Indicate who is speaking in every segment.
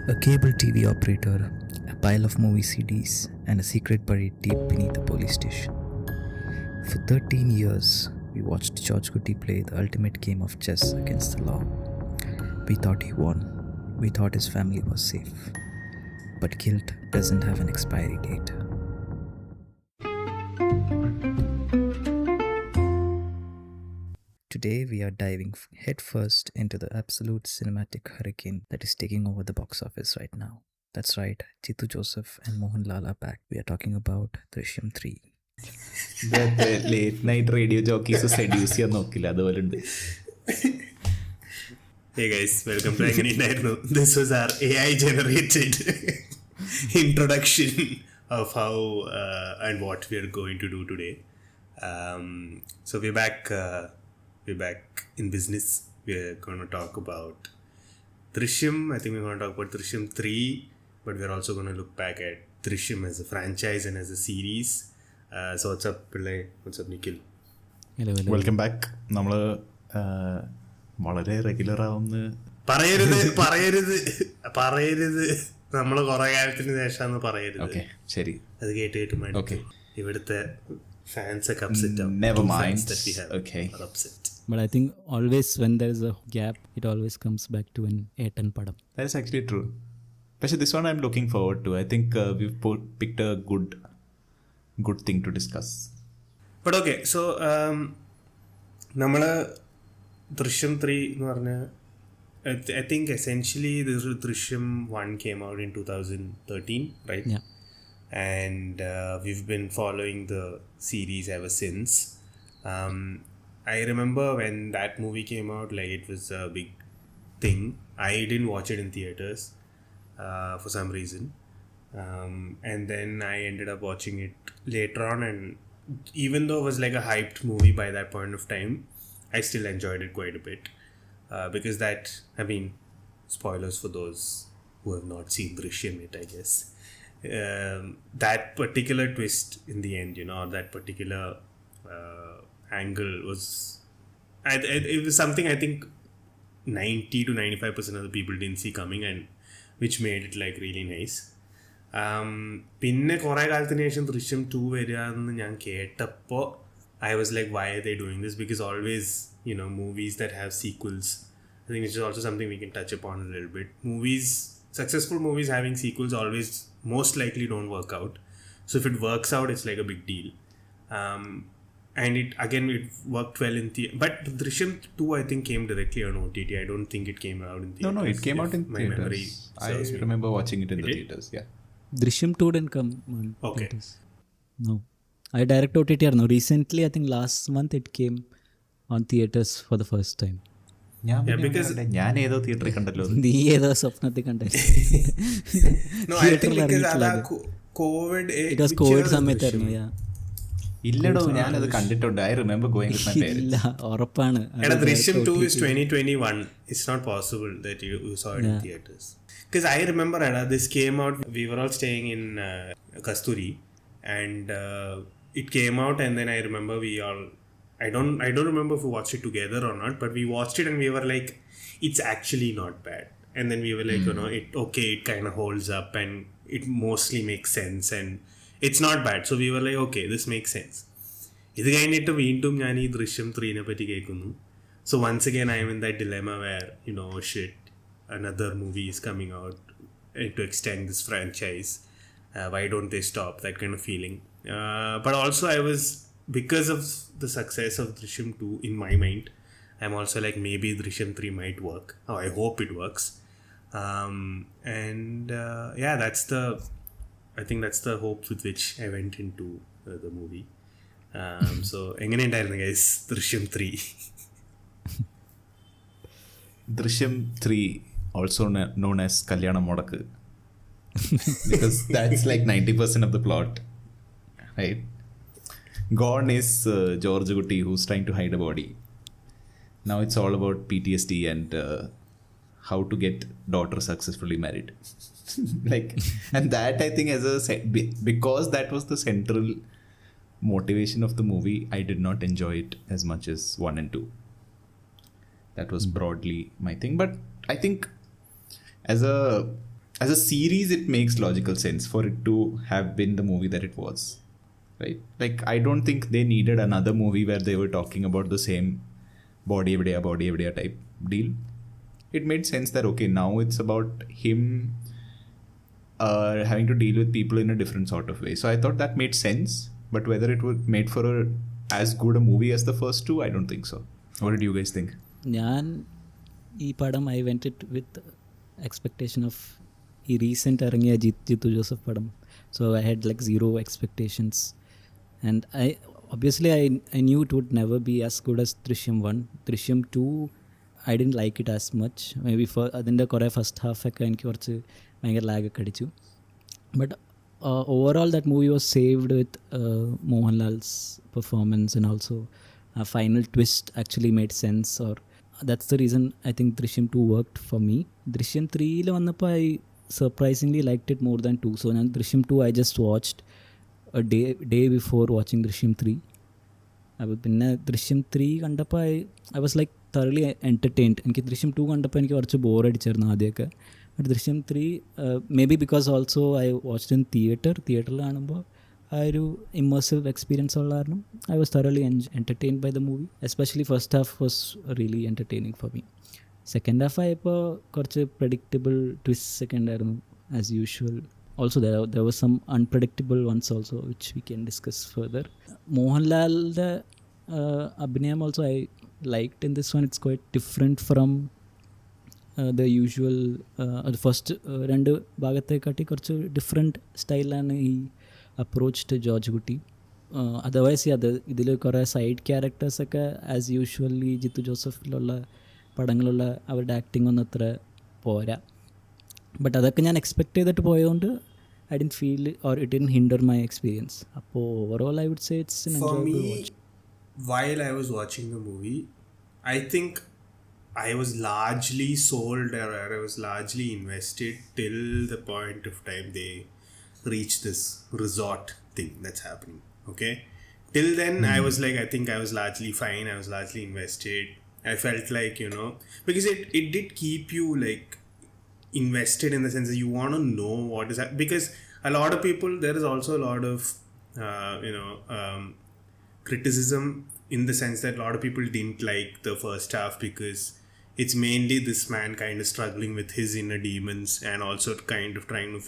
Speaker 1: A cable TV operator, a pile of movie CDs, and a secret buried deep beneath the police station. For 13 years, we watched Georgekutty play the ultimate game of chess against the law. We thought he won. We thought his family was safe. But guilt doesn't have an expiry date. Today we are diving headfirst into the absolute cinematic hurricane that is taking over the box office right now. That's right, Chitu Joseph and Mohanlal are back. We are talking about Drishyam 3.
Speaker 2: Late night radio jockeys seduce ചെയ്യാൻ നോക്കില്ല അതുപോലെ ഉണ്ട്.
Speaker 3: Hey guys, welcome to എങ്ങനെയുണ്ടായിരുന്നു. This was our AI generated introduction of how and what we are going to do today. So we're back in business. We're going to talk about Drishyam. I think we're going to talk about Drishyam 3, but we're also going to look back at Drishyam as a franchise and as a series. So what's up, Pillai? What's up, Nikhil?
Speaker 1: Hello.
Speaker 2: Welcome back. നമ്മൾ വളരെ regular ആവുന്ന
Speaker 3: പറയരുത് നമ്മള് കുറെ കാലത്തിന് ശേഷം പറയരുത്.
Speaker 2: Okay ശരി,
Speaker 3: അത് കേട്ട്
Speaker 2: ഓക്കെ.
Speaker 3: ഇവിടുത്തെ ഫാൻസ് ഒക്കെ അപ്സെറ്റ് ആവും.
Speaker 2: Never mind. Okay.
Speaker 3: Upset.
Speaker 4: But I think always when there is a gap, it always comes back to an 8 padam.
Speaker 2: That is actually true. But this one I'm looking forward to. I think we've picked a good thing to discuss.
Speaker 3: But okay, so നമ്മള് ദൃശ്യം 3 എന്ന് പറഞ്ഞ I think essentially this Drishyam 1 came out in 2013, right?
Speaker 4: Yeah.
Speaker 3: And we've been following the series ever since. I remember when that movie came out, like it was a big thing. I didn't watch it in theaters for some reason. And then I ended up watching it later on, and even though it was like a hyped movie by that point of time, I still enjoyed it quite a bit. Because that, I mean, spoilers for those who have not seen Drishyam yet, I guess. That particular twist in the end, you know, that particular angle was, it was something I think 90 to 95% of the people didn't see coming, and which made it like really nice. പിന്നെ കുറേ കാലത്തിന് ശേഷം ദൃശ്യം 2 വരിക എന്ന് ഞാൻ കേട്ടപ്പോൾ I was like, why are they doing this? Because always, you know, movies that have sequels, I think it's also something we can touch upon a little bit. Successful movies having sequels always most likely don't work out. So if it works out, it's like a big deal. And it worked well in theater. But Drishyam 2, I think, came directly on OTT. I don't think it came out in theaters.
Speaker 2: No, it came out in theaters.
Speaker 3: Memory serves me.
Speaker 2: remember watching it in the theaters. Yeah.
Speaker 4: Drishyam 2 didn't come on
Speaker 3: Okay.
Speaker 4: theaters. No. I direct OTT now. Recently, I think last month it came on theaters for the first time.
Speaker 2: ഞാൻ ഏതോ തിയേറ്ററിൽ കണ്ടല്ലോ.
Speaker 4: നീ ഏതോ സ്വപ്നത്തിൽ കണ്ടേ?
Speaker 3: No, I think because അതാ COVID.
Speaker 4: It was COVID സമയത്തായിരുന്നു. Yeah.
Speaker 2: ഇല്ലടോ, ഞാനത് കണ്ടിട്ടുണ്ട്. I remember going with my parents.
Speaker 4: ഇല്ല, ഉറപ്പാണ്.
Speaker 3: Drishyam 2 is 2021. It's not possible that you saw it in theaters. Because I remember this came out, we were all staying in Kasturi, and it came out, and then I remember I don't remember if we watched it together or not, but we watched it and we were like, it's actually not bad. And then we were like, you know, it kind of holds up and it mostly makes sense and it's not bad. So we were like, okay, this makes sense. ഇത് കഴിഞ്ഞിട്ട് വീണ്ടും ഞാൻ ഈ ദൃശ്യം 3 പറ്റി കേൾക്കുന്നു. So once again I am in that dilemma where, you know, shit, another movie is coming out to extend this franchise. Why don't they stop? That kind of feeling. But also because of the success of Drishyam 2 in my mind, I'm also like, maybe Drishyam 3 might work. I hope it works. Yeah, I think that's the hope with which I went into the movie. So എങ്ങനെയുണ്ടായിരുന്നു guys Drishyam 3?
Speaker 2: Drishyam 3, also known as Kalyana Modak, because that's like 90% of the plot, right? Gone is Georgekutty, who's trying to hide a body. Now it's all about PTSD and how to get daughter successfully married. And that I think because that was the central motivation of the movie, I did not enjoy it as much as 1 and 2. That was broadly my thing. But I think as a as a series, it makes logical sense for it to have been the movie that it was, right? Like, I don't think they needed another movie where they were talking about the same body every type deal. It made sense that, okay, now it's about him having to deal with people in a different sort of way. So I thought that made sense, but whether it was made for as good a movie as the first two, I don't think so. What did you guys think?
Speaker 4: ഞാൻ ഈ പടം I went it with expectation of ഈ recent ഇറങ്ങിയ ജിത്തു ജോസഫ് പടം. So I had like zero expectations and obviously I knew it would never be as good as Drishyam 1. Drishyam 2 I didn't like it as much. Maybe അതിൻ്റെ കുറേ first ഹാഫൊക്കെ എനിക്ക് കുറച്ച് ഭയങ്കര ലാഗൊക്കെ അടിച്ചു. But overall that movie was saved with Mohanlal's performance, and also a final twist actually made sense, or that's the reason I think Drishyam 2 worked for me. Drishyam 3 വന്നപ്പോൾ I surprisingly liked it more than 2. So ഞാൻ Drishyam 2 I just watched a day before watching Drishyam 3. അപ്പോൾ പിന്നെ Drishyam 3 കണ്ടപ്പോൾ I was like thoroughly entertained. എനിക്ക് Drishyam 2 കണ്ടപ്പോൾ എനിക്ക് കുറച്ച് ബോറടിച്ചായിരുന്നു ആദ്യമൊക്കെ. But Drishyam 3 maybe because also I watched in തിയേറ്ററിൽ കാണുമ്പോൾ ആ ഒരു ഇമ്മേഴ്സീവ് എക്സ്പീരിയൻസ് ഉള്ള കാരണം I was thoroughly entertained by the movie. Especially first half was really entertaining for me. Second half ആയപ്പോൾ കുറച്ച് predictable twists ഒക്കെ ഉണ്ടായിരുന്നു as usual. Also there was some unpredictable ones also which we can discuss further. മോഹൻലാലിൻ്റെ അഭിനയം also I liked in this one. It's quite different from the usual first രണ്ട് ഭാഗത്തെക്കാട്ടി കുറച്ച് different സ്റ്റൈലാണ് ഈ അപ്രോച്ച് ടു ജോർജ്കുട്ടി. അതർവൈസ് ഇതിൽ കുറേ side ക്യാരക്ടേഴ്സൊക്കെ as usually Jithu ജോസഫിലുള്ള പടങ്ങളുള്ള അവരുടെ acting ഒന്നും അത്ര പോരാ. ബട്ട് അതൊക്കെ ഞാൻ എക്സ്പെക്ട് ചെയ്തിട്ട് പോയതുകൊണ്ട് I didn't feel or it didn't hinder my experience. അപ്പോൾ overall I would say it's an enjoyable watch.
Speaker 3: While I was watching the movie, I think I was largely sold, or I was largely invested till the point of time they reached this resort thing that's happening. Okay, till then I was like, I think I was largely fine. I was largely invested. I felt like, because it did keep you like invested in the sense that you want to know what is that, because a lot of people, there is also a lot of criticism in the sense that a lot of people didn't like the first half because it's mainly this man kind of struggling with his inner demons and also kind of trying to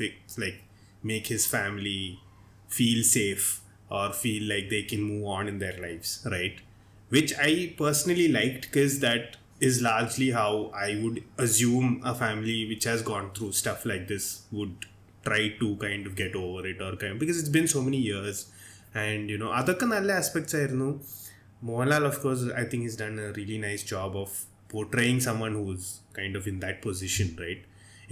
Speaker 3: make his family feel safe or feel like they can move on in their lives, right? Which I personally liked, because that is largely how I would assume a family which has gone through stuff like this would try to kind of get over it, or because it's been so many years. And അതൊക്കെ നല്ല aspects ആയിരുന്നു. Mohanlal, of course, I think he's done a really nice job of portraying someone who's kind of in that position, right?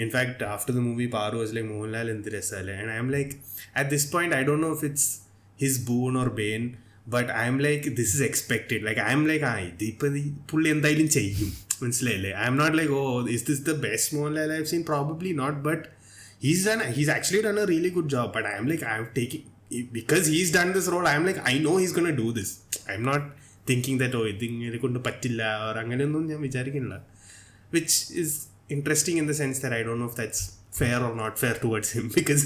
Speaker 3: In fact, after the movie, Paru was like, Mohanlal endu resale, and I'm like, at this point I don't know if it's his boon or bane, but I'm like, this is expected. Like, I'm like, pulli endayilum cheyyum, മനസ്സിലായില്ലേ? I'm not like, oh, is this the best Mohanlal I've seen? Probably not, but he's actually done a really good job. But I'm like, I'm taking, because he's done this role, I'm like, I know he's gonna do this. I'm not thinking that, oh, ഇതിങ്ങനെ കൊണ്ട് പറ്റില്ല or അങ്ങനെയൊന്നും ഞാൻ വിചാരിക്കുന്നില്ല, which is interesting in the sense that I don't know if that's fair or not fair towards him, because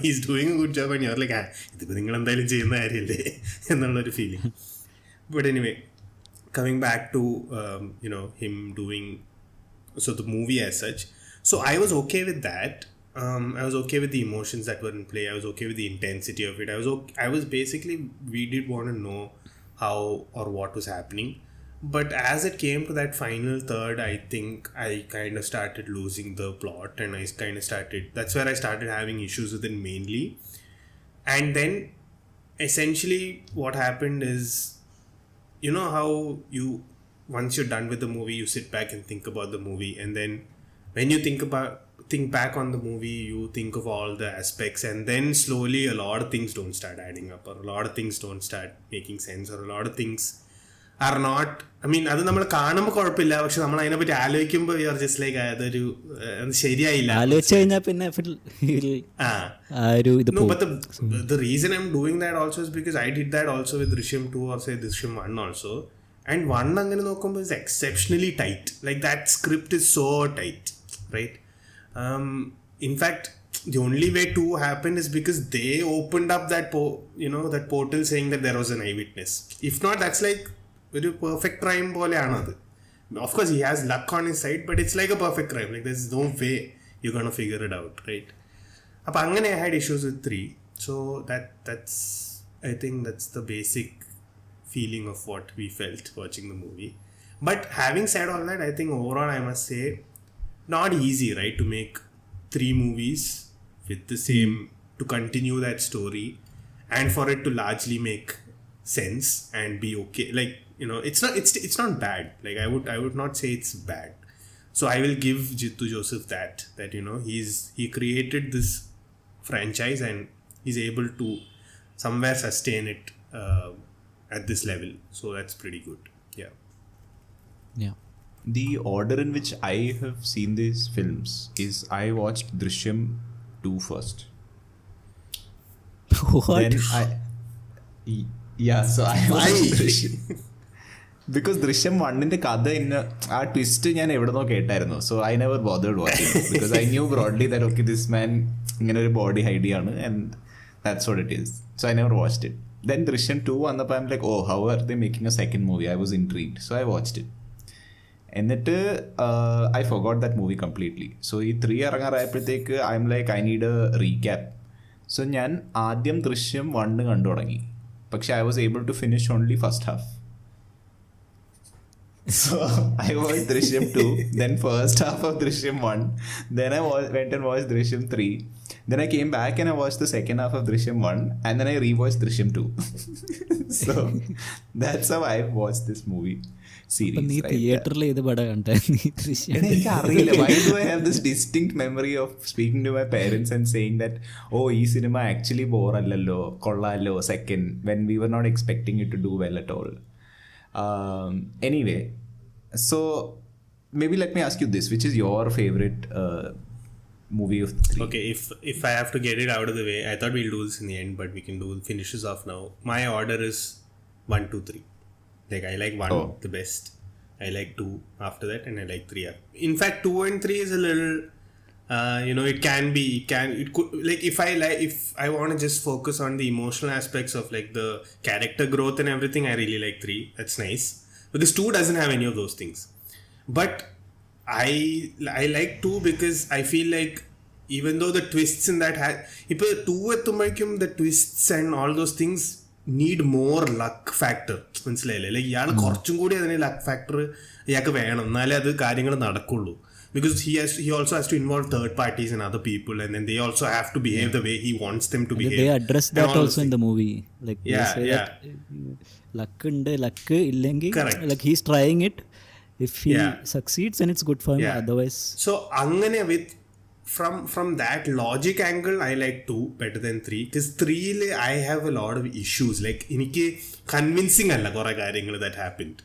Speaker 3: he's doing a good job and you're like, ഇതിപ്പോൾ നിങ്ങൾ എന്തായാലും ചെയ്യുന്ന കാര്യമല്ലേ എന്നുള്ളൊരു feeling. But anyway, coming back to him doing the movie as such, so I was okay with that. I was okay with the emotions that were in play. I was okay with the intensity of it. I was basically, we did want to know how or what was happening. But as it came to that final third, I think I kind of started losing the plot, and that's where I started having issues with it mainly. And then essentially what happened is, how once you're done with the movie, you sit back and think about the movie, and then when you think back on the movie, you think of all the aspects, and then slowly a lot of things don't start adding up, or a lot of things don't start making sense, or a lot of things are not, I mean, അത് നമ്മൾ കാണുമ്പോൾ കുഴപ്പമില്ല, പക്ഷെ നമ്മൾ അതിനെപ്പറ്റി ആലോചിക്കുമ്പോൾ you are just like അതൊരു ശരിയായില്ല
Speaker 4: ആലോചിച്ച് കഴിഞ്ഞാൽ പിന്നെ
Speaker 3: No, but the reason I'm doing that also is because I did that also with Drishyam 2 or say Drishyam 1 also, and 1 അങ്ങനെ നോക്കുമ്പോൾ is exceptionally tight. Like, that script is so tight, right? in fact, the only way 2 happened is because they opened up that that portal saying that there was an eyewitness. If not, that's like a perfect crime poleyanadu. Of course he has luck on his side, but it's like a perfect crime. Like there's no way you're gonna figure it out, right? Appa angane I had issues with 3. So that's I think that's the basic feeling of what we felt watching the movie. But having said all that, I think overall I must say not easy, right, to make 3 movies with the same, to continue that story and for it to largely make sense and be okay. Like, it's not bad. Like I would not say it's bad. So I will give Jittu Joseph that he created this franchise and he's able to somewhere sustain it at this level. So that's pretty good.
Speaker 4: Yeah.
Speaker 2: The order in which I have seen these films is I watched Drishyam 2 first.
Speaker 4: What?
Speaker 2: So I watched Drishyam. Because Drishyam 1 കഥ ആ twist ഞാൻ എവിടെ നിന്നോ കേട്ടായിരുന്നു. So I never bothered watching it because I knew broadly that okay, this man ഇങ്ങനെ ഒരു body hide ചെയ്യാണ് and that's what it is. So I never watched it. Then Drishyam 2 വന്നപ്പോൾ I'm like, oh, how are they making a second movie? I was intrigued. So I watched it. എന്നിട്ട് I forgot that movie completely. So ഈ 3 ഇറങ്ങാറായപ്പോഴത്തേക്ക് I am like I need a recap. So ഞാൻ ആദ്യം ദൃശ്യം 1 കണ്ടു തുടങ്ങി. പക്ഷെ I was able to finish only first half. So I watched Drishyam 2, then first half of Drishyam 1, then I went and watched Drishyam 3, then I came back and I watched the second half of Drishyam 1, and then I rewatched Drishyam 2. So that's how I watched this movie series.
Speaker 4: നീ തിയേറ്ററിൽ ഏത് പടം കണ്ടേ?
Speaker 2: എനിക്ക് അറിയില്ല. Why do I have this distinct memory of speaking to my parents and saying that, oh, ഈ cinema actually bore അല്ലല്ലോ, കൊള്ളാലോ second, when we were not expecting it to do well at all. Anyway, so maybe let me ask you this, which is your favorite movie of the 3?
Speaker 3: Okay, if I have to get it out of the way, I thought we'll do this in the end, but we can do finishes off now. My order is 1, 2, 3. Like I like 1 the best, I like 2 after that, and I like 3 after. In fact, 2 and 3 is a little it could, like if I want to just focus on the emotional aspects of like the character growth and everything, I really like 3. That's nice, because 2 doesn't have any of those things. But I like 2 because I feel like even though the twists in that if 2 എത്തുമ്പോഴേക്കും the twists and all those things need more luck factor. മനസ്സിലായില്ലേ? Like ഇയാൾ കുറച്ചും കൂടി അതിന് luck factor ഇയാൾക്ക് വേണം, എന്നാലേ അത് കാര്യങ്ങൾ നടക്കുള്ളൂ. Because he also has to involve third parties and other people, and then they also have to behave the way he wants them to behave.
Speaker 4: They address that also in the movie. Like they say that luck ഉണ്ട്, luck ഇല്ലെങ്കിൽ like he's trying it. If he succeeds, then it's good for him. Otherwise,
Speaker 3: so angane with from that logic angle, I like 2 better than 3, because 3 I have a lot of issues. Like എനിക്ക് convincing അല്ല കുറെ കാര്യങ്ങൾ that happened.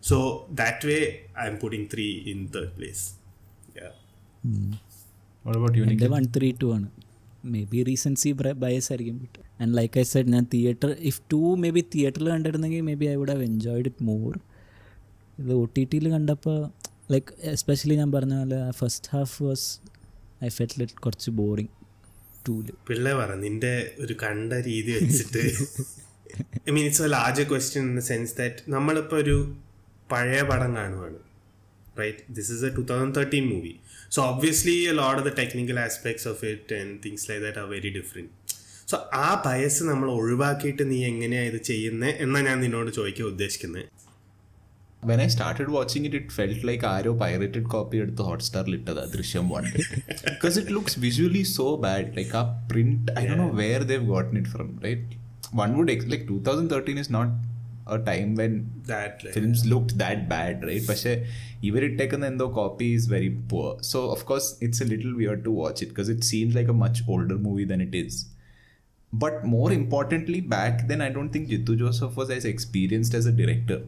Speaker 3: So that way I'm putting 3 in third place.
Speaker 2: What about you, Nikhil?
Speaker 4: 1, 3, 2 ആണ്. Maybe recency bias ആയിരിക്കും. And like I said, ഞാൻ if 2 maybe തിയേറ്ററിൽ കണ്ടിരുന്നെങ്കിൽ maybe I would have enjoyed it more. ഇത് OTT കണ്ടപ്പോൾ like especially ഞാൻ പറഞ്ഞ പോലെ first half was I felt lit കുറച്ച് ബോറിങ്. 2
Speaker 3: പിള്ളേ പറ നിന്റെ ഒരു കണ്ട രീതി വെച്ചിട്ട് I mean it's a larger question in the sense that നമ്മളിപ്പോൾ ഒരു പഴയ പടം കാണുവാണ്, right? This is a 2013 movie, so obviously a lot of the technical aspects of it and things like that are very different. So ആ bias നമ്മൾ ഒഴിവാക്കിയിട്ട് നീ എങ്ങനെയാണ് ഇത് ചെയ്യുന്നത് എന്നാണ് ഞാൻ നിന്നോട് ചോദിക്കാൻ ഉദ്ദേശിക്കുന്നത്.
Speaker 2: When I started watching it, it felt like arrow pirated copy എടുത്ത് ഹോട്ട്സ്റ്റാറിൽ ഇട്ടതാ ദൃശ്യം 1, because it looks visually so bad. Like ആ print, I don't know where they've gotten it from, right? One would like 2013 is not a time when films looked that bad, right? പക്ഷേ ഇവരിട്ടേക്കുന്ന എന്തോ copy is very poor. So of course it's a little weird to watch it because it seems like a much older movie than it is. But more importantly, back then I don't think Jittu Joseph was as experienced as a director.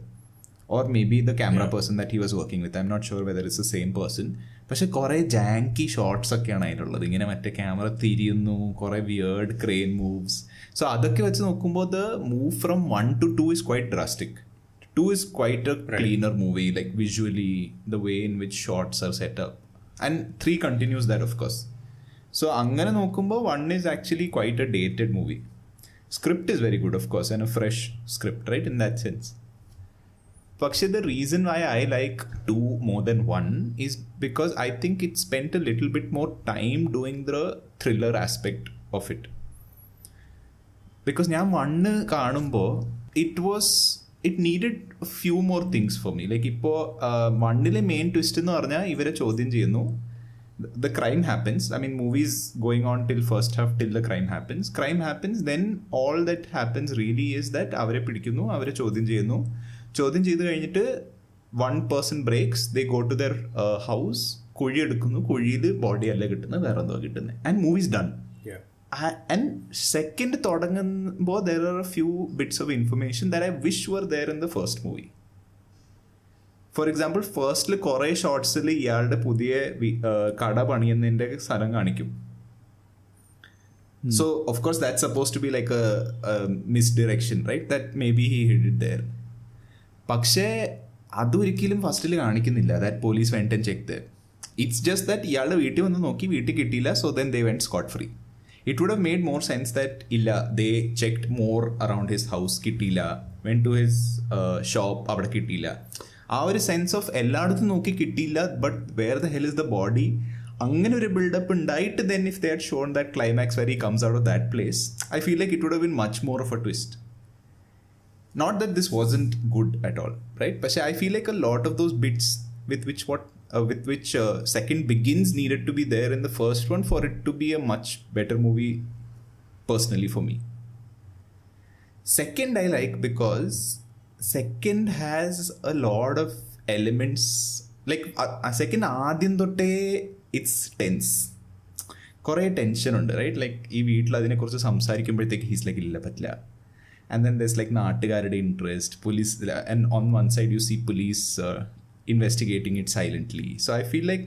Speaker 2: Or maybe the camera person that he was working with. I'm not sure whether it's the same person. പക്ഷെ കുറേ ജാങ്കി shots ഒക്കെയാണ് അതിലുള്ളത്. ഇങ്ങനെ മറ്റേ camera തിരിയുന്നു, കുറേ weird crane moves. So അതൊക്കെ വെച്ച് നോക്കുമ്പോൾ the move from 1 to 2 is quite drastic. 2 is quite a cleaner movie, like visually, the way in which shots are set up. And 3 continues that, of course. So അങ്ങനെ നോക്കുമ്പോൾ 1 is actually quite a dated movie. Script is very good, of course, and a fresh script, right, in that sense. പക്ഷേ the reason why I like 2 more than 1 is because I think it spent a little bit more time doing the thriller aspect of it. Because ഞാൻ 1 കാണുമ്പോൾ it needed a few more things for me. Like ഇപ്പോൾ 1-ലെ main twist എന്ന് പറഞ്ഞാൽ ഇവരെ ചോദ്യം ചെയ്യുന്നു. The crime happens. I mean, movies going on till first half till the crime happens. Crime happens, then all that happens really is that അവരെ പിടിക്കുന്നു, അവരെ ചോദ്യം ചെയ്യുന്നു. ചോദ്യം ചെയ്ത് കഴിഞ്ഞിട്ട് 1 person breaks, they go to their house, കുഴി എടുക്കുന്നു, കുഴിയിൽ ബോഡി അല്ല കിട്ടുന്നത്, വേറെ എന്തോ കിട്ടുന്നത്, and movie is done. And second തുടങ്ങുമ്പോൾ there are a few bits of information that I wish were there in the first movie. For example ഫസ്റ്റിൽ കുറേ ഷോർട്സിൽ ഇയാളുടെ പുതിയ കട പണിയുന്നതിൻ്റെ സ്ഥലം കാണിക്കും. So of course that suppose to be like a misdirection, right? That may be he hid it there. പക്ഷേ അതൊരിക്കലും ഫസ്റ്റിൽ കാണിക്കുന്നില്ല. That police went and check there. It's just that ഇയാളുടെ വീട്ടിൽ വന്ന് നോക്കി, വീട്ടിൽ കിട്ടിയില്ല, so then they went scot free. It would have made more sense that ഇല്ല, they checked more around his house, കിട്ടിയില്ല, വെന്റ് ടു ഹിസ് ഷോപ്പ്, അവിടെ കിട്ടിയില്ല. ആ ഒരു സെൻസ് ഓഫ് എല്ലായിടത്തും നോക്കി കിട്ടിയില്ല, but where the hell is the body, അങ്ങനെ ഒരു ബിൽഡപ്പ് ഉണ്ടായിട്ട് then if they had shown that climax where he comes out of that place, I feel like it would have been much more of a twist. Not that this wasn't good at all, right? But I feel like a lot of those bits with which second begins needed to be there in the first one for it to be a much better movie, personally, for me. Second I like because second has a lot of elements, like second ആദ്യം തൊട്ടേ it's tense, കുറേ tension ഉണ്ട്, right? Like ഈ വീട്ടിൽ അതിനെക്കുറിച്ച് സംസാരിക്കുമ്പോഴത്തേക്ക് he's like ഇല്ല, പറ്റില്ല. And then there's like നാട്ടുകാരുടെ interest, police, and on one side you see police investigating it silently. So I feel like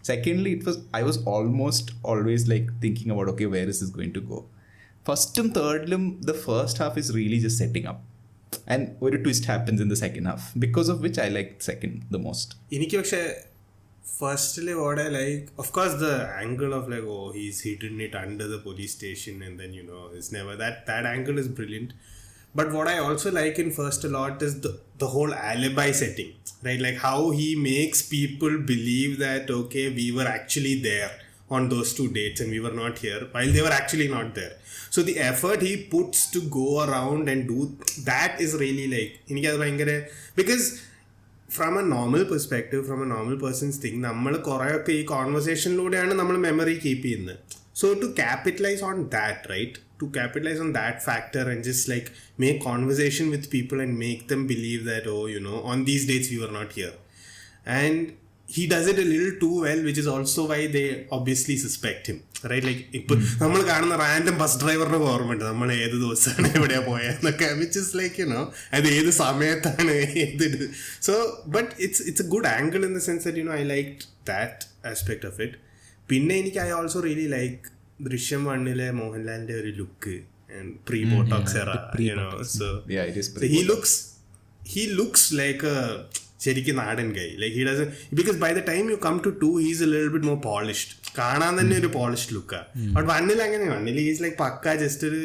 Speaker 2: secondly I was almost always like thinking about, okay, where is this going to go? First-um third-lum the first half is really just setting up, and ഒരു twist happens in the second half, because of which I like second the most.
Speaker 3: എനിക്ക് പക്ഷേ firstly what I like, of course, the angle of like, oh, he's hidden it under the police station, and then it's never that angle is brilliant. But what I also like in first a lot is the whole alibi setting, right? Like how he makes people believe that, okay, we were actually there on those 2 dates and we were not here, while they were actually not there. So the effort he puts to go around and do that is really like, because from a normal perspective, from a normal person's thing, നമ്മൾ കുറേയൊക്കെ ഈ കോൺവെർസേഷനിലൂടെയാണ് നമ്മൾ memory keep ചെയ്യുന്നത്. So to capitalize on that, right? To capitalize on that factor and just like make conversation with people and make them believe that, oh, on these dates we were not here. And he does it a little too well, which is also why they obviously suspect him, right? Like ഇപ്പോൾ നമ്മൾ കാണുന്ന random bus ഡ്രൈവറിനെ ഓർമ്മയുണ്ട്, നമ്മൾ ഏത് ദിവസമാണ് എവിടെയാ പോയെന്നൊക്കെ, which is like, അത് ഏത് സമയത്താണ് ഏത്. So but it's a good angle in the sense that I liked that aspect of it. പിന്നെ എനിക്ക് I also really like ദൃശ്യം 1-ലെ മോഹൻലാലിന്റെ ഒരു look and pre-botox era, so
Speaker 2: yeah, it is
Speaker 3: he looks like a ശരിക്കും നാടൻ guy. Like he doesn't, because by the time you come to 2 he's a little bit more polished, കാണാൻ തന്നെ ഒരു polished ലുക്കാ. But 1-ൽ അങ്ങനെ, 1-ൽ he's like പക്ക just ഒരു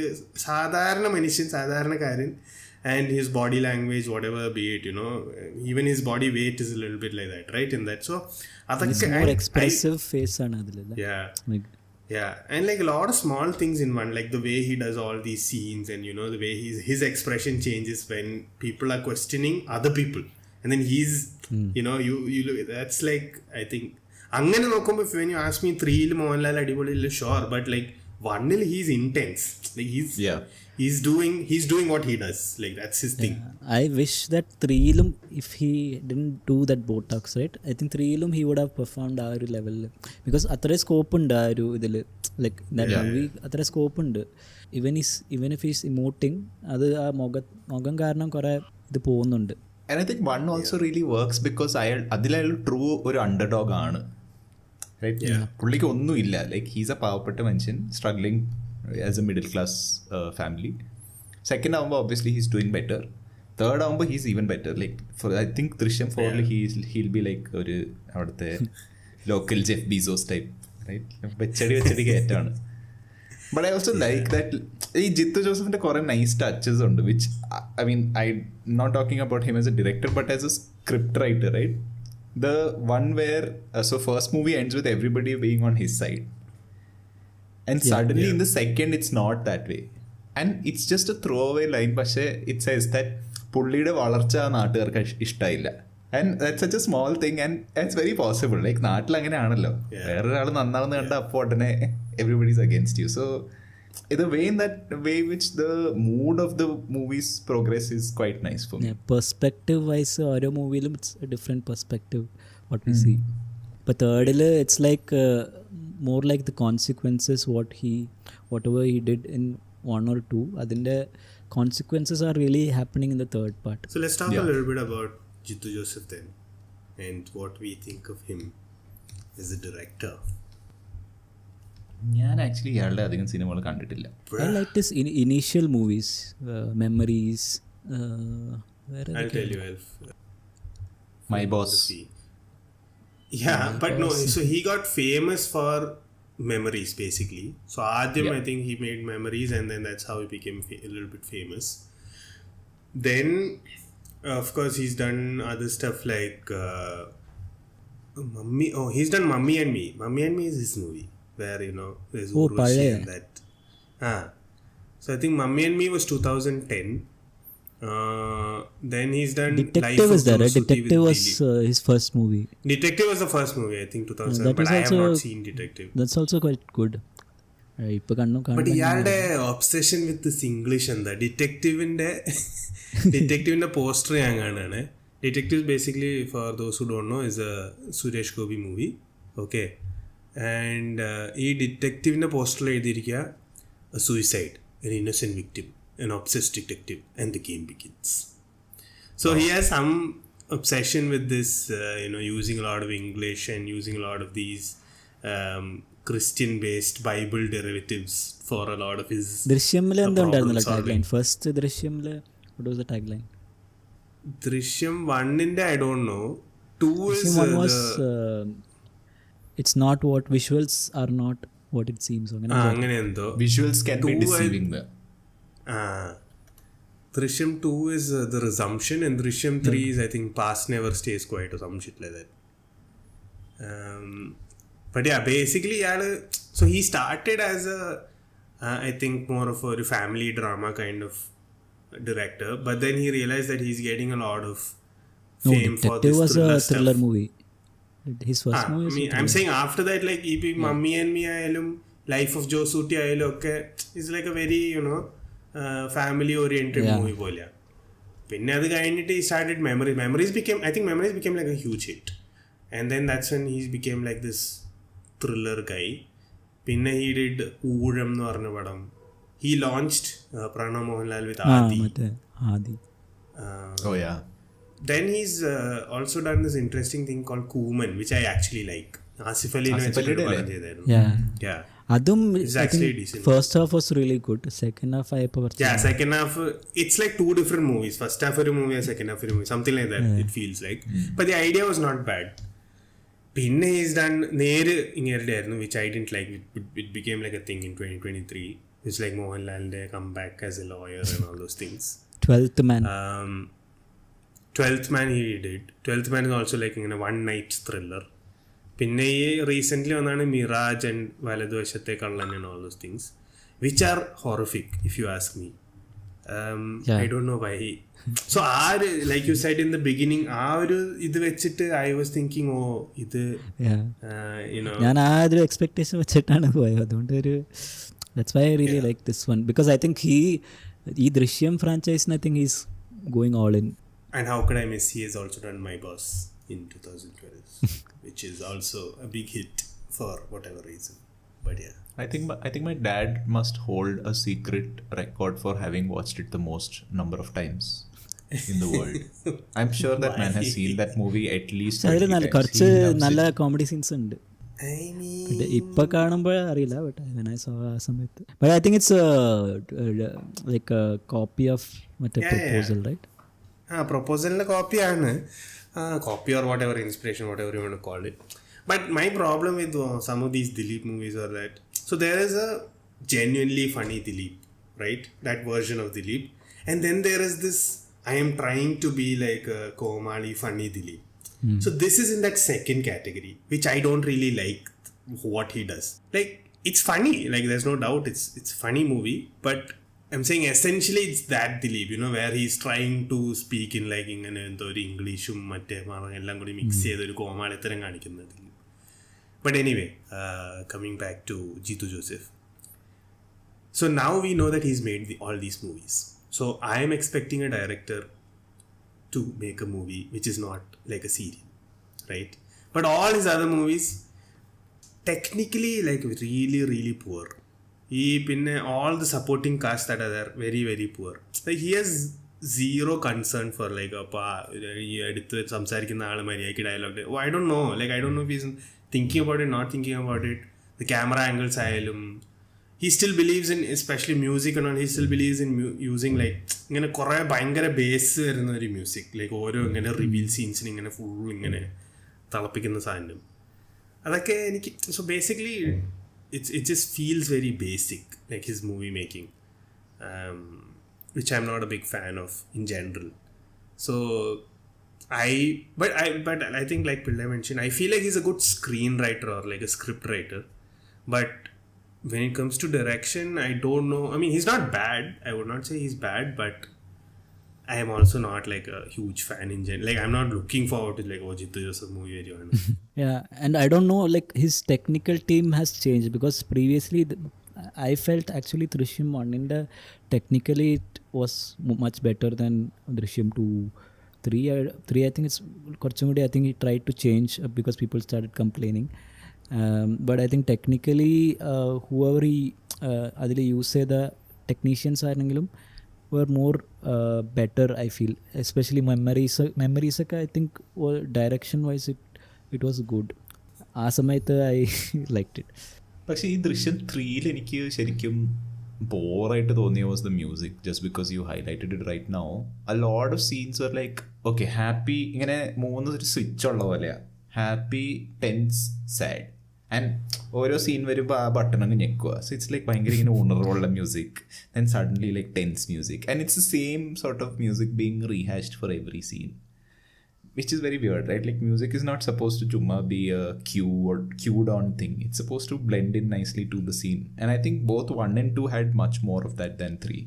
Speaker 3: സാധാരണ മനുഷ്യൻ, സാധാരണക്കാരൻ, and his body language, whatever be it, even his body weight is a little bit like that, right? In that, so
Speaker 4: it's more expressive face ആണ് അതിൽ.
Speaker 3: Yeah, and like a lot of small things in one, like the way he does all these scenes, and the way his expression changes when people are questioning other people, and then he's you look, that's like, I think അങ്ങനെ നോക്കുമ്പോൾ when you ask me 3-ൽ Mohanlal അടിപൊളിയില്ല, sure, but like 1-ൽ he's intense, like he's doing what he does, like that's his thing.
Speaker 4: I wish that 3-ലും if he didn't do that botox, right, I think 3-ലും he would have performed ആ ഒരു ലെവലിൽ, because അത്ര scope ഉണ്ട് ആ ഒരു ഇതിൽ, like that movie അത്ര scope ഉണ്ട്. even if he's emoting, അത് ആ മുഖം കാരണം കുറെ ഇത് പോകുന്നുണ്ട്.
Speaker 2: And I think 1 also really works because അതിലയാൾ ട്രൂ ഒരു അണ്ടർഡോഗ് ആണ്, റൈറ്റ്? പുള്ളിക്ക് ഒന്നുമില്ല, ലൈക്ക് ഹീസ് എ പാവപ്പെട്ട മനുഷ്യൻ struggling as a middle class family. Second ആകുമ്പോൾ obviously he's doing better. Third ആകുമ്പോൾ he's even better. Like four I think Drishyam 4-ൽ ഹീൽ ബി ലൈക്ക് ഒരു അവിടുത്തെ ലോക്കൽ ജെഫ് ബീസോസ് ടൈപ്പ് വെച്ചടി വെച്ചടി കയറ്റാണ്. But I also like that ഈ ജിത്തു ജോസഫിന്റെ കുറെ നൈസ് ടച്ചസ് ഉണ്ട്, which I mean I not talking about him as a director but as a script writer, right? The one where so first movie ends with everybody being on his side, and suddenly in the second it's not that way, and it's just a throwaway line, പക്ഷേ it says that പുള്ളിയുടെ വളർച്ച നാട്ടുകാർക്ക് ഇഷ്ടമായില്ല, and that's such a small thing and it's very possible, like നാട്ടിൽ അങ്ങനെയാണല്ലോ, വേറൊരാൾ നന്നാവുന്ന കണ്ട അപ്പോൾ ഉടനെ everybody's against you. So the way in that way which the mood of the movie's progress is quite nice for me.
Speaker 4: Perspective wise ഓരോ മൂവിയിലും it's a different perspective what we see. But thirdil it's like more like the consequences whatever he did in 1 or 2, adinde consequences are really happening in the third part.
Speaker 3: So let's talk a little bit about Jittu Joseph then, and what we think of him as a director.
Speaker 2: ഞാൻ actually ഇയാളുടെ അധികം സിനിമകൾ കണ്ടിട്ടില്ല.
Speaker 4: I like his initial movies, Memories,
Speaker 3: I'll tell you,
Speaker 2: My Boss.
Speaker 3: Yeah, but no, so he got famous for Memories basically. So Adyam, I think he made Memories, and then that's how he became a little bit famous. Then of course he's done other stuff like Mummy. Oh, he's done Mummy and Me. Mummy and Me is his movie where, you know, there's Urvashi and that. So I think Mummy and Me was 2010. Then he's done
Speaker 4: Detective was there, right? Detective was his first movie.
Speaker 3: Detective was the first movie, I think 2007, but I have not seen Detective.
Speaker 4: That's also quite good.
Speaker 3: But ഇയാളുടെ obsession with this English എന്താ? ഡിറ്റക്റ്റീവിന്റെ poster ഞാൻ കാണാണ്. Detective basically for those who don't know is a Suresh Gopi movie. Okay, and ഈ ഡിറ്റക്റ്റീവിന്റെ പോസ്റ്ററിൽ എഴുതിയിരിക്കുക suicide, an innocent victim, an obsessed detective, and the game begins. So he has some obsession with this, using a lot of English and using a lot of these Christian-based Bible derivatives for a lot of his.
Speaker 4: ദൃശ്യമില് എന്താ ഉണ്ടായിരുന്നില്ല tagline? First ദൃശ്യമില് what was the tagline?
Speaker 3: Drishyam 1-ന്റെ I don't know. 2 is
Speaker 4: was it's not what visuals are not what it seems.
Speaker 3: അങ്ങനെ എന്തോ
Speaker 2: visuals can be deceiving there.
Speaker 3: Drishyam 2 is the resumption, and Drishyam 3 is I think past never stays quiet or some shit like that. But yeah, basically so he started as I think more of a family drama kind of director, but then he realized that he's getting a lot of fame for this
Speaker 4: was a thriller movie. His first movie.
Speaker 3: I'm saying after that, like EP Mummy and Me ayalum, Life of Georgekutty ayalum, okay, is like a very family oriented movie പോലെയാ. പിന്നെ അത് കഴിഞ്ഞിട്ട് he started Memories became like a huge hit, and then that's when he became like this thriller guy. പിന്നെ he did ഊഴം എന്ന് പറഞ്ഞ പടം. He launched Pranav Mohanlal with Adi.
Speaker 2: Oh yeah.
Speaker 3: Then he's also done this interesting thing called Kuman, which I actually like. Asif Ali yeah.
Speaker 4: Adum
Speaker 3: is actually decent.
Speaker 4: First half was really good. Second half
Speaker 3: second half it's like two different movies. First half of a movie and second half of a movie, something like that. It feels like, but the idea was not bad. Pinne he's done നേര് ഇങ്ങേരുടെയായിരുന്നു, which I didn't like. It became like a thing in 2023. It's like Mohanlal's comeback as a lawyer and all those things.
Speaker 4: 12th Man.
Speaker 3: 12th Man he did. 12th Man is also like a one night thriller. പിന്നെ ഈ recently വന്നാണ് Miraj and വലതുവശത്തെ കള്ളൻ and all those things which are horrific if you ask me. I don't know why. So like you said in the beginning, ഇത് വെച്ചിട്ട് I was thinking ഇത്
Speaker 4: ഞാൻ ആ ഒരു എക്സ്പെക്ടേഷൻ വെച്ചിട്ടാണ് പോയത്. അതുകൊണ്ട് that's why I really like this one, because I think ഈ ദൃശ്യം ഫ്രാഞ്ചൈസിന് I think he's going all in.
Speaker 3: And how could I miss, he has also done My Boss in 2012 which is also a big hit for whatever reason. But yeah,
Speaker 2: I think my dad must hold a secret record for having watched it the most number of times in the world. I'm sure that man has seen that movie at least 30 times.
Speaker 4: കുറച്ച് നല്ല comedy scenes ഉണ്ട്. ഇപ്പൊ കാണുമ്പോൾ അറിയില്ല, but when I saw ആ സമയത്ത്. But I think it's like a copy of മറ്റേ proposal, right?
Speaker 3: പ്രൊപ്പോസലിന്റെ കോപ്പിയാണ്, copy or whatever, inspiration, whatever you want to call it. But my problem with some of these Dilip movies are that, so there is a genuinely funny Dilip, right? That version of Dilip. And then there is this, I am trying to be like a Komali funny Dilip. So this is in that second category, which I don't really like what he does. Like, it's funny, like there's no doubt it's a funny movie, but I'm saying essentially it's that Dilip, you know, where he's trying to speak in like in English, mix. But anyway, coming back to Jeetu Joseph. So now we know that he's made all these movies. So I am expecting a director to make a movie which is not like a serial, right? But all his other movies, technically like really, really poor. All the supporting cast that are there, very, very poor. Like he has zero concern for like dialogue. Oh, I don't know. Like I don't know if he's thinking about it, not thinking about it. The camera angles, he still believes in, especially music and all, he still believes in using like bass music, like reveal scenes full so basically it just feels very basic, like his movie making, which I'm not a big fan of in general. So but I think like Pillai mentioned, I feel like he's a good screenwriter or like a script writer, but when it comes to direction, I don't know. I mean, he's not bad. I would not say he's bad, but I am also not like a huge fan in general. Like I'm not looking forward to like Jeetu Joseph movie.
Speaker 4: Yeah, and I don't know, like his technical team has changed, because previously I felt actually Drishyam 1 in the technically it was much better than Drishyam 2. 3 I think it's I think he tried to change because people started complaining. But I think technically whoever he use the technicians were more better, I feel, especially memories I think direction wise it was good. ആ സമയത്ത് I liked it.
Speaker 2: പക്ഷേ ഈ ദൃശ്യം 3-ൽ എനിക്ക് ശരിക്കും ബോറായിട്ട് തോന്നിയ was the music, just because you highlighted it right now. A lot of scenes were like okay happy, ഇങ്ങനെ 3 സ്വിച്ച് ഉള്ള പോലെയാണ്. ഹാപ്പി, ടെൻസ്, സാഡ്, ആൻഡ് ഓരോ സീൻ വരുമ്പോൾ ആ ബട്ടൺ അങ്ങ് ഞെക്കുക. സോ ഇറ്റ്സ് ലൈക്ക് ഭയങ്കര ഇങ്ങനെ ഉണർവുള്ള music, then suddenly like tense music, and it's the same sort of music being rehashed for every scene, which is very weird, right? Like music is not supposed to chumma be a cued on thing. It's supposed to blend in nicely to the scene, and I think both 1 and 2 had much more of that than 3.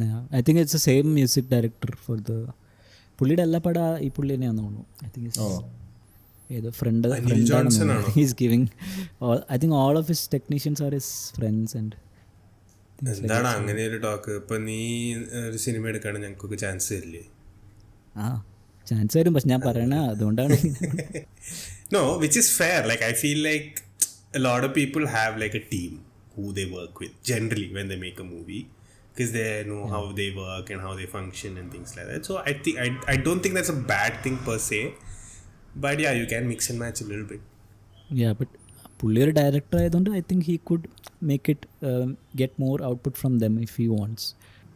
Speaker 4: Yeah, I think it's the same music director for the പുള്ളിയുടെ എല്ലാ പട ഈ പുള്ളി തന്നെയാണെന്ന് തോന്നുന്നു. I think it's ഏതോ front he's giving I think all of his technicians are his friends and
Speaker 3: എന്താണ് അങ്ങനെ ഒരു ടോക്ക്. ഇപ്പൊ നീ ഒരു സിനിമ എടുക്കാണ് ഞങ്ങൾക്കൊക്കെ ചാൻസ് തരില്ലേ?
Speaker 4: ചാൻസ് വരും, പക്ഷെ ഞാൻ പറയണ അതുകൊണ്ടാണ്.
Speaker 3: No, which is fair. Like I feel like a lot of people have like a team who they work with generally when they make a movie, because they know how they work and how they function and things like that. So I think I don't think that's a bad thing per se, but yeah, you can mix and match a little bit.
Speaker 4: Yeah, but പുള്ളി ഒരു director ആയതുകൊണ്ട് I think he could make it get more output from them if he wants.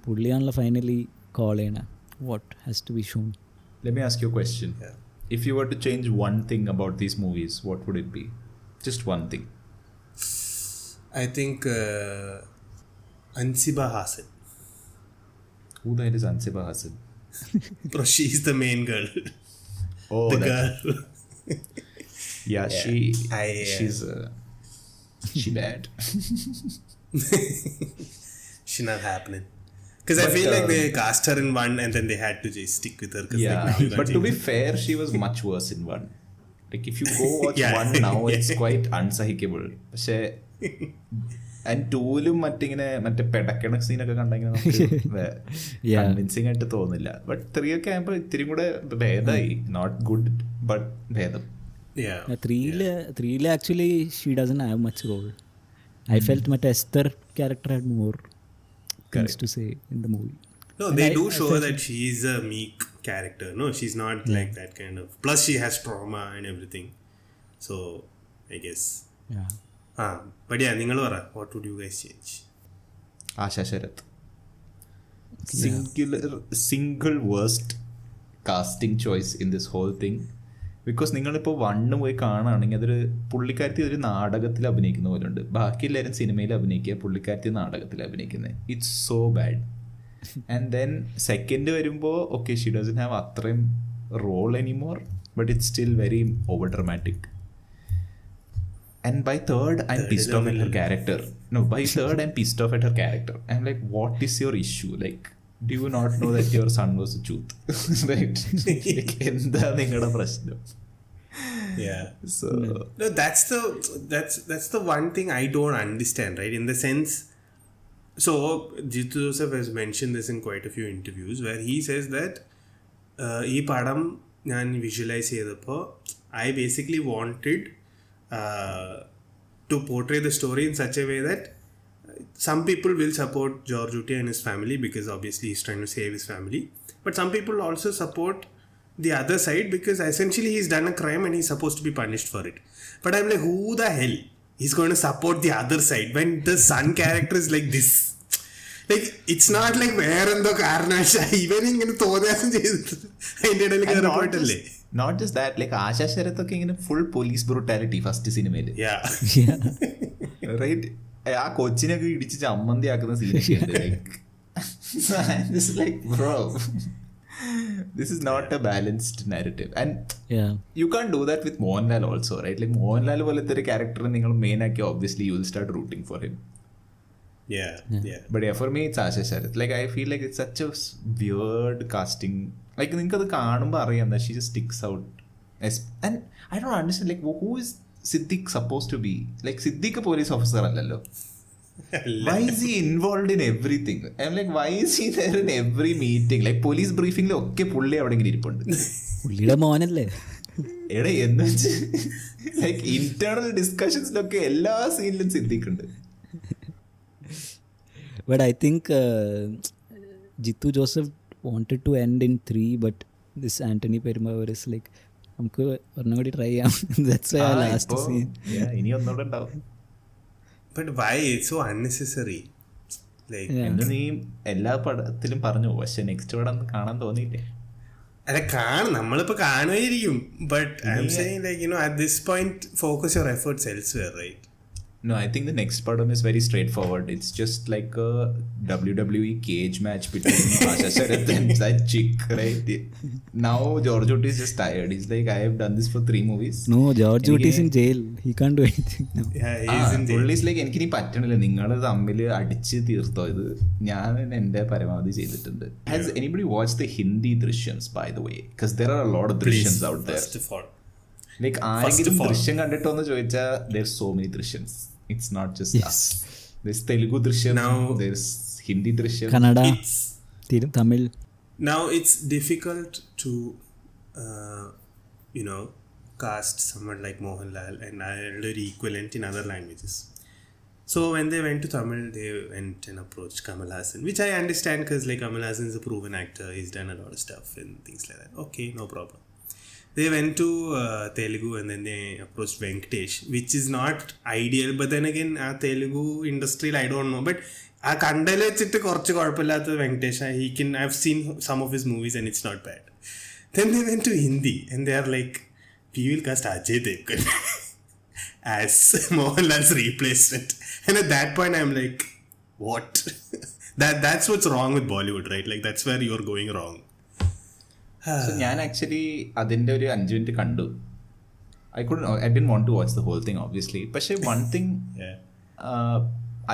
Speaker 4: പുള്ളിയാണല്ലോ finally call ചെയ്യണ what has to be shown.
Speaker 2: Let me ask you a question.
Speaker 3: Yeah.
Speaker 2: If you were to change one thing about these movies, what would it be? Just one thing.
Speaker 3: I think Ansiba Hassan.
Speaker 2: Who the hell is Ansiba Hassan?
Speaker 3: Bro, she's the main girl.
Speaker 2: Oh,
Speaker 3: the girl.
Speaker 2: Yeah, she's she bad.
Speaker 3: She's not happening. Because I feel like they cast her in 1 and then they had to just stick with her.
Speaker 2: Yeah,
Speaker 3: like,
Speaker 2: but to be fair, she was much worse in 1. Like if you go watch 1 now, it's quite unsahikable. പക്ഷേ and 2-ലും മറ്റേ പെടക്കണ സീനൊക്കെ കണ്ടെങ്കിൽ നമുക്ക് convincing ആയിട്ട് തോന്നില്ല. But 3 ഒക്കെ ആകുമ്പോൾ ഇത്തിരി കൂടെ ഭേദമായി. നോട്ട് ഗുഡ് ബട്ട് ഭേദം.
Speaker 4: 3-ല് actually she doesn't have much role. I felt മറ്റേ Esther character had more things to say in the movie.
Speaker 3: No, and they do show that she's a meek character. No, she's not like that kind of. Plus, she has trauma and everything. So, I guess.
Speaker 4: Yeah.
Speaker 3: But yeah, ningal vara. What would you guys change?
Speaker 2: Asha Sharath. Single worst casting choice in this whole thing because നിങ്ങളിപ്പോൾ one പോയി കാണുകയാണെങ്കിൽ അതൊരു പുള്ളിക്കാരത്തി ഒരു നാടകത്തിൽ അഭിനയിക്കുന്ന പോലെ ഉണ്ട്. ബാക്കി എല്ലാവരും സിനിമയിൽ അഭിനയിക്കുക, പുള്ളിക്കാരത്തി നാടകത്തിൽ അഭിനയിക്കുന്നത്. It's so bad. And then second വരുമ്പോൾ ഓക്കെ ഷീ ഡസൻ ഹാവ് അത്രയും role anymore, but it's still very over dramatic. And by third, I'm pissed off at her character. No, by third, I'm pissed off at her character. I'm like, what is your issue? Like, do you not know that your son was a truth? Right? Like, എന്താ നിങ്ങളുടെ പ്രശ്നം?
Speaker 3: Yeah.
Speaker 2: So
Speaker 3: no, that's the one thing I don't understand, right? In the sense, so Jitu Joseph has mentioned this in quite a few interviews where he says that ഈ പടം ഞാൻ visualise ചെയ്തപ്പോൾ I basically wanted to portray the story in such a way that some people will support Georgekutty and his family because obviously he's trying to save his family, but some people also support the other side because essentially he's done a crime and he's supposed to be punished for it. But I'm like, who the hell is going to support the other side when the son character is like this? Like, it's not like വേറെ എന്തോ കാരണവശാൽ ഇവൻ ഇങ്ങനെ തോന്നാസം ചെയ്തിട്ട് അതിൻ്റെ ഇടയിൽ കയറി പോയിട്ടല്ലേ.
Speaker 2: Not just that, like ASHA ശരത്തൊക്കെ ഇങ്ങനെ ഫുൾ പോലീസ് ബ്രൂട്ടാലിറ്റി ഫസ്റ്റ് സിനിമയിൽ, റൈറ്റ്? ആ കൊച്ചിനൊക്കെ ഇടിച്ച് ചമ്മന്തി ആക്കുന്ന സീനൊക്കെ like bro, this is not a balanced narrative and you can't do that with Mohanlal also, right? Like Mohanlal പോലത്തെ ഒരു ക്യാരക്ടർ നിങ്ങൾ മെയിൻ ആക്കി obviously you will start rooting for him.
Speaker 3: Yeah.
Speaker 2: But yeah, for me it's Asha Sharath. Like I feel like it's such a weird casting. Like നിങ്ങൾക്കത് കാണുമ്പോൾ അറിയാം that she just sticks out. And I don't understand, like who is Siddiq supposed to be? Like Siddiq a police officer allalo. Why is he involved in everything? I'm like, why is he there in every meeting? Like police briefing lo okke പുള്ളി അവിടെ ഇങ്ങനെ ഇരിപ്പുണ്ട്.
Speaker 4: പുള്ളിയുടെ മോനല്ലേ
Speaker 2: എടാ എന്ന് വെച്ച് like internal ഡിസ്കഷൻസിലൊക്കെ എല്ലാ സീനിലും സിദ്ദിഖ് ഉണ്ട്.
Speaker 4: But I think Jitu Joseph wanted to end in 3, but this Anthony Perumbavoor is like, നമുക്ക് ഒരെണ്ണം കൂടി ട്രൈ ചെയ്യാം. That's why I last scene.
Speaker 2: Yeah, ഇനി ഒന്നുകൂടെ ഉണ്ടാവും.
Speaker 3: But why? It's so unnecessary. Like,
Speaker 2: എന്ന് നീ എല്ലാ പടത്തിലും പറഞ്ഞു, പക്ഷെ നെക്സ്റ്റ് പടം കാണാൻ തോന്നിയില്ലേ?
Speaker 3: അല്ല നമ്മളിപ്പോൾ കാണുമായിരിക്കും. But I'm saying like, you know, at this point focus your efforts elsewhere, right?
Speaker 2: No, I think the next Padam is very straightforward. It's just like a WWE cage match between Asha Sharath and that chick, right? Now Georgekutty is just tired. He's like, I have done this for 3 movies.
Speaker 4: No, Georgekutty is in jail. He can't do anything now.
Speaker 3: Yeah, he's in jail.
Speaker 2: He's like, എനിക്കിനി പറ്റണില്ല, നിങ്ങൾ തമ്മിൽ അടിച്ച് തീർത്തോ, ഇത് ഞാൻ എൻ്റെ പരമാവധി ചെയ്തിട്ടുണ്ട്. Has anybody watched the Hindi Drishyams, by the way? Because there are a lot of Drishyams out there.
Speaker 3: First of all.
Speaker 2: Like ആരെങ്കിലും ദൃശ്യം കണ്ടിട്ടോ എന്ന് ചോദിച്ചാൽ there's so many Drishyams. It's not just us. There's Telugu Drishyam, now there's Hindi Drishyam,
Speaker 4: Kannada, Tamil.
Speaker 3: Now it's difficult to you know, cast someone like Mohanlal and their equivalent in other languages. So when they went to Tamil, they went and approached Kamal Haasan, which I understand because like Kamal Haasan is a proven actor. He's done a lot of stuff and things like that. Okay, no problem. They went to Telugu and then they approached Venkatesh, which is not ideal. But then again, Telugu industry, I don't know. But ആ കണ്ടതിൽ വെച്ചിട്ട് കുറച്ച് കുഴപ്പമില്ലാത്ത Venkatesh, I've seen some of his movies and it's not bad. Then they went to Hindi and they are like, we will cast Ajay Devgan as Mohanlal's replacement. And at that point I'm like, what? That's what's wrong with Bollywood, right? Like that's where you're going wrong.
Speaker 2: So ഞാൻ actually അതിൻ്റെ ഒരു 5 minute കണ്ടു. I didn't want to watch the whole thing obviously. പക്ഷേ one thing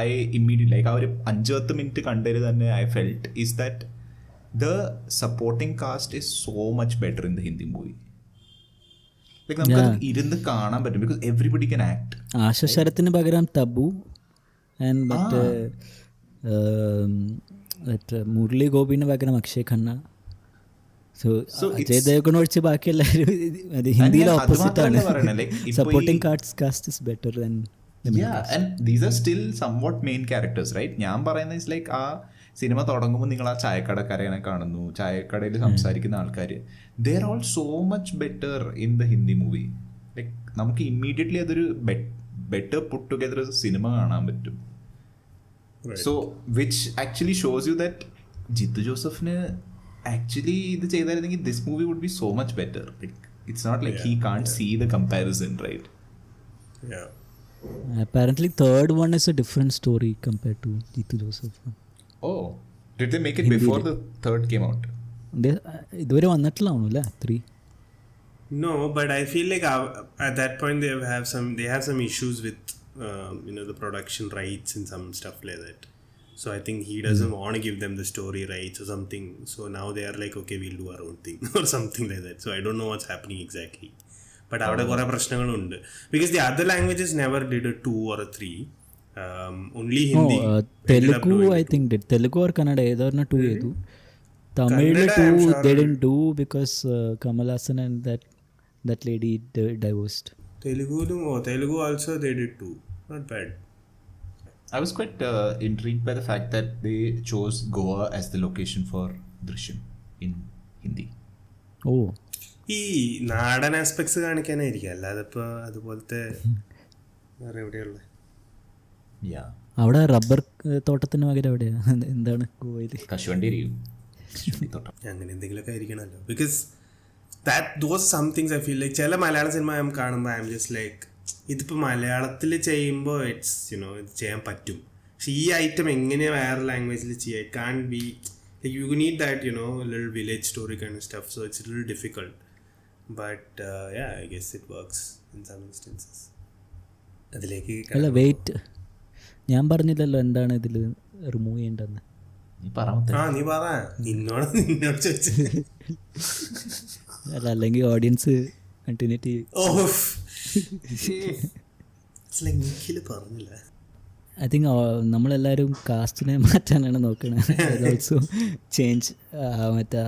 Speaker 2: I immediately, like ആ ഒരു 5-10 minute കണ്ടതിൽ തന്നെ I felt is that the supporting cast is so much better in the Hindi movie. Like നമുക്ക് ഇരുന്ന് കാണാൻ പറ്റും because everybody can act.
Speaker 4: ആശ ശരത്തിന് പകരം തബു and മുരളി ഗോപിന് പകരം Akshay Khanna. So Ajay Devgan ഒഴിച്ച് ബാക്കി എല്ലാവരും ഹിന്ദിയിൽ ഓപ്പോസിറ്റ് ആണ്. Supporting cast is better than
Speaker 2: and these are still somewhat main characters, right? ഞാൻ പറയുന്നത് is like ആ സിനിമ തുടങ്ങുമ്പോൾ നിങ്ങൾ ആ ചായക്കടക്കാരെ കാണുന്നു, ചായക്കടയിൽ സംസാരിക്കുന്ന ആൾക്കാർ, they are all so much better in the Hindi movie. Like നമുക്ക് immediately അതൊരു better put together സിനിമ കാണാൻ പറ്റും. So which actually shows you that Jithu ജോസഫിന് ആക്ച്വലി ഇത് ചെയ്തായിരുന്നെങ്കിൽ this movie would be so much better. Like It's not like he can't see the comparison, right?
Speaker 3: Yeah.
Speaker 4: Apparently third one is a different story compared to Jeetu Joseph.
Speaker 2: Oh, did they make it before the third came out?
Speaker 4: ഇതുവരെ വന്നിട്ടില്ലാണോ അല്ലേ 3?
Speaker 3: No, but I feel like at that point they have some issues with the production rights and some stuff like that. So I think he doesn't want to give them the story rights or something. So now they are like, okay, we'll do our own thing or something like that. So I don't know what's happening exactly. But അവിടെ കുറേ പ്രശ്നങ്ങളുണ്ട്. Because the other languages never did a 2 or a 3. Only Hindi.
Speaker 4: Telugu I think did. Telugu or Kannada ഏതോർന്ന 2 ചെയ്തു. Tamil 2 they didn't do because Kamal Hassan and that lady divorced.
Speaker 3: Telugu also they did 2. Not bad.
Speaker 2: I was quite intrigued by the fact that they chose Goa as the location for Drishyam in Hindi.
Speaker 4: Oh.
Speaker 3: ഈ നാടൻ aspects കാണിക്കാനായിരിക്കും, അല്ലാതെ ഇപ്പോൾ അതുപോലത്തെ വേറെ എവിടെയുള്ള
Speaker 4: അവിടെ rubber തോട്ടത്തിന് പകരം എവിടെയാ എന്താണ് ഗോവയിൽ
Speaker 2: കശുവണ്ടി
Speaker 3: അങ്ങനെ എന്തെങ്കിലുമൊക്കെ ആയിരിക്കണമല്ലോ. Because those some things I feel like ചില മലയാള സിനിമ കാണുമ്പോൾ ഐ എം ജസ്റ്റ് ലൈക്ക് ഇതിപ്പോൾ മലയാളത്തിൽ ചെയ്യുമ്പോൾ ഇത് ചെയ്യാൻ പറ്റും, പക്ഷെ ഈ ഐറ്റം എങ്ങനെയാണ് വേറെ ലാംഗ്വേജിൽ ചെയ്യുക? It can be like you need that little village story kind of stuff, so it's a little difficult, but yeah, I guess it works in some instances. അതിലേക്ക്
Speaker 4: അല്ല വെയിറ്റ്, ഞാൻ പറഞ്ഞില്ലല്ലോ എന്താണ് ഇതിൽ റിമൂവ് ചെയ്യേണ്ടതെന്ന്.
Speaker 3: നീ പറ, നിന്നോട് ചോദിച്ചു.
Speaker 4: അല്ല അല്ലെങ്കിൽ ഓഡിയൻസ് കണ്ടിന്യൂറ്റി
Speaker 3: നിഖിൽ പറഞ്ഞില്ല.
Speaker 4: ഐ തിങ്ക് നമ്മളെല്ലാവരും കാസ്റ്റിനെ മാറ്റാനാണ് നോക്കണത്. ഓൾസോ ചേഞ്ച് മറ്റേ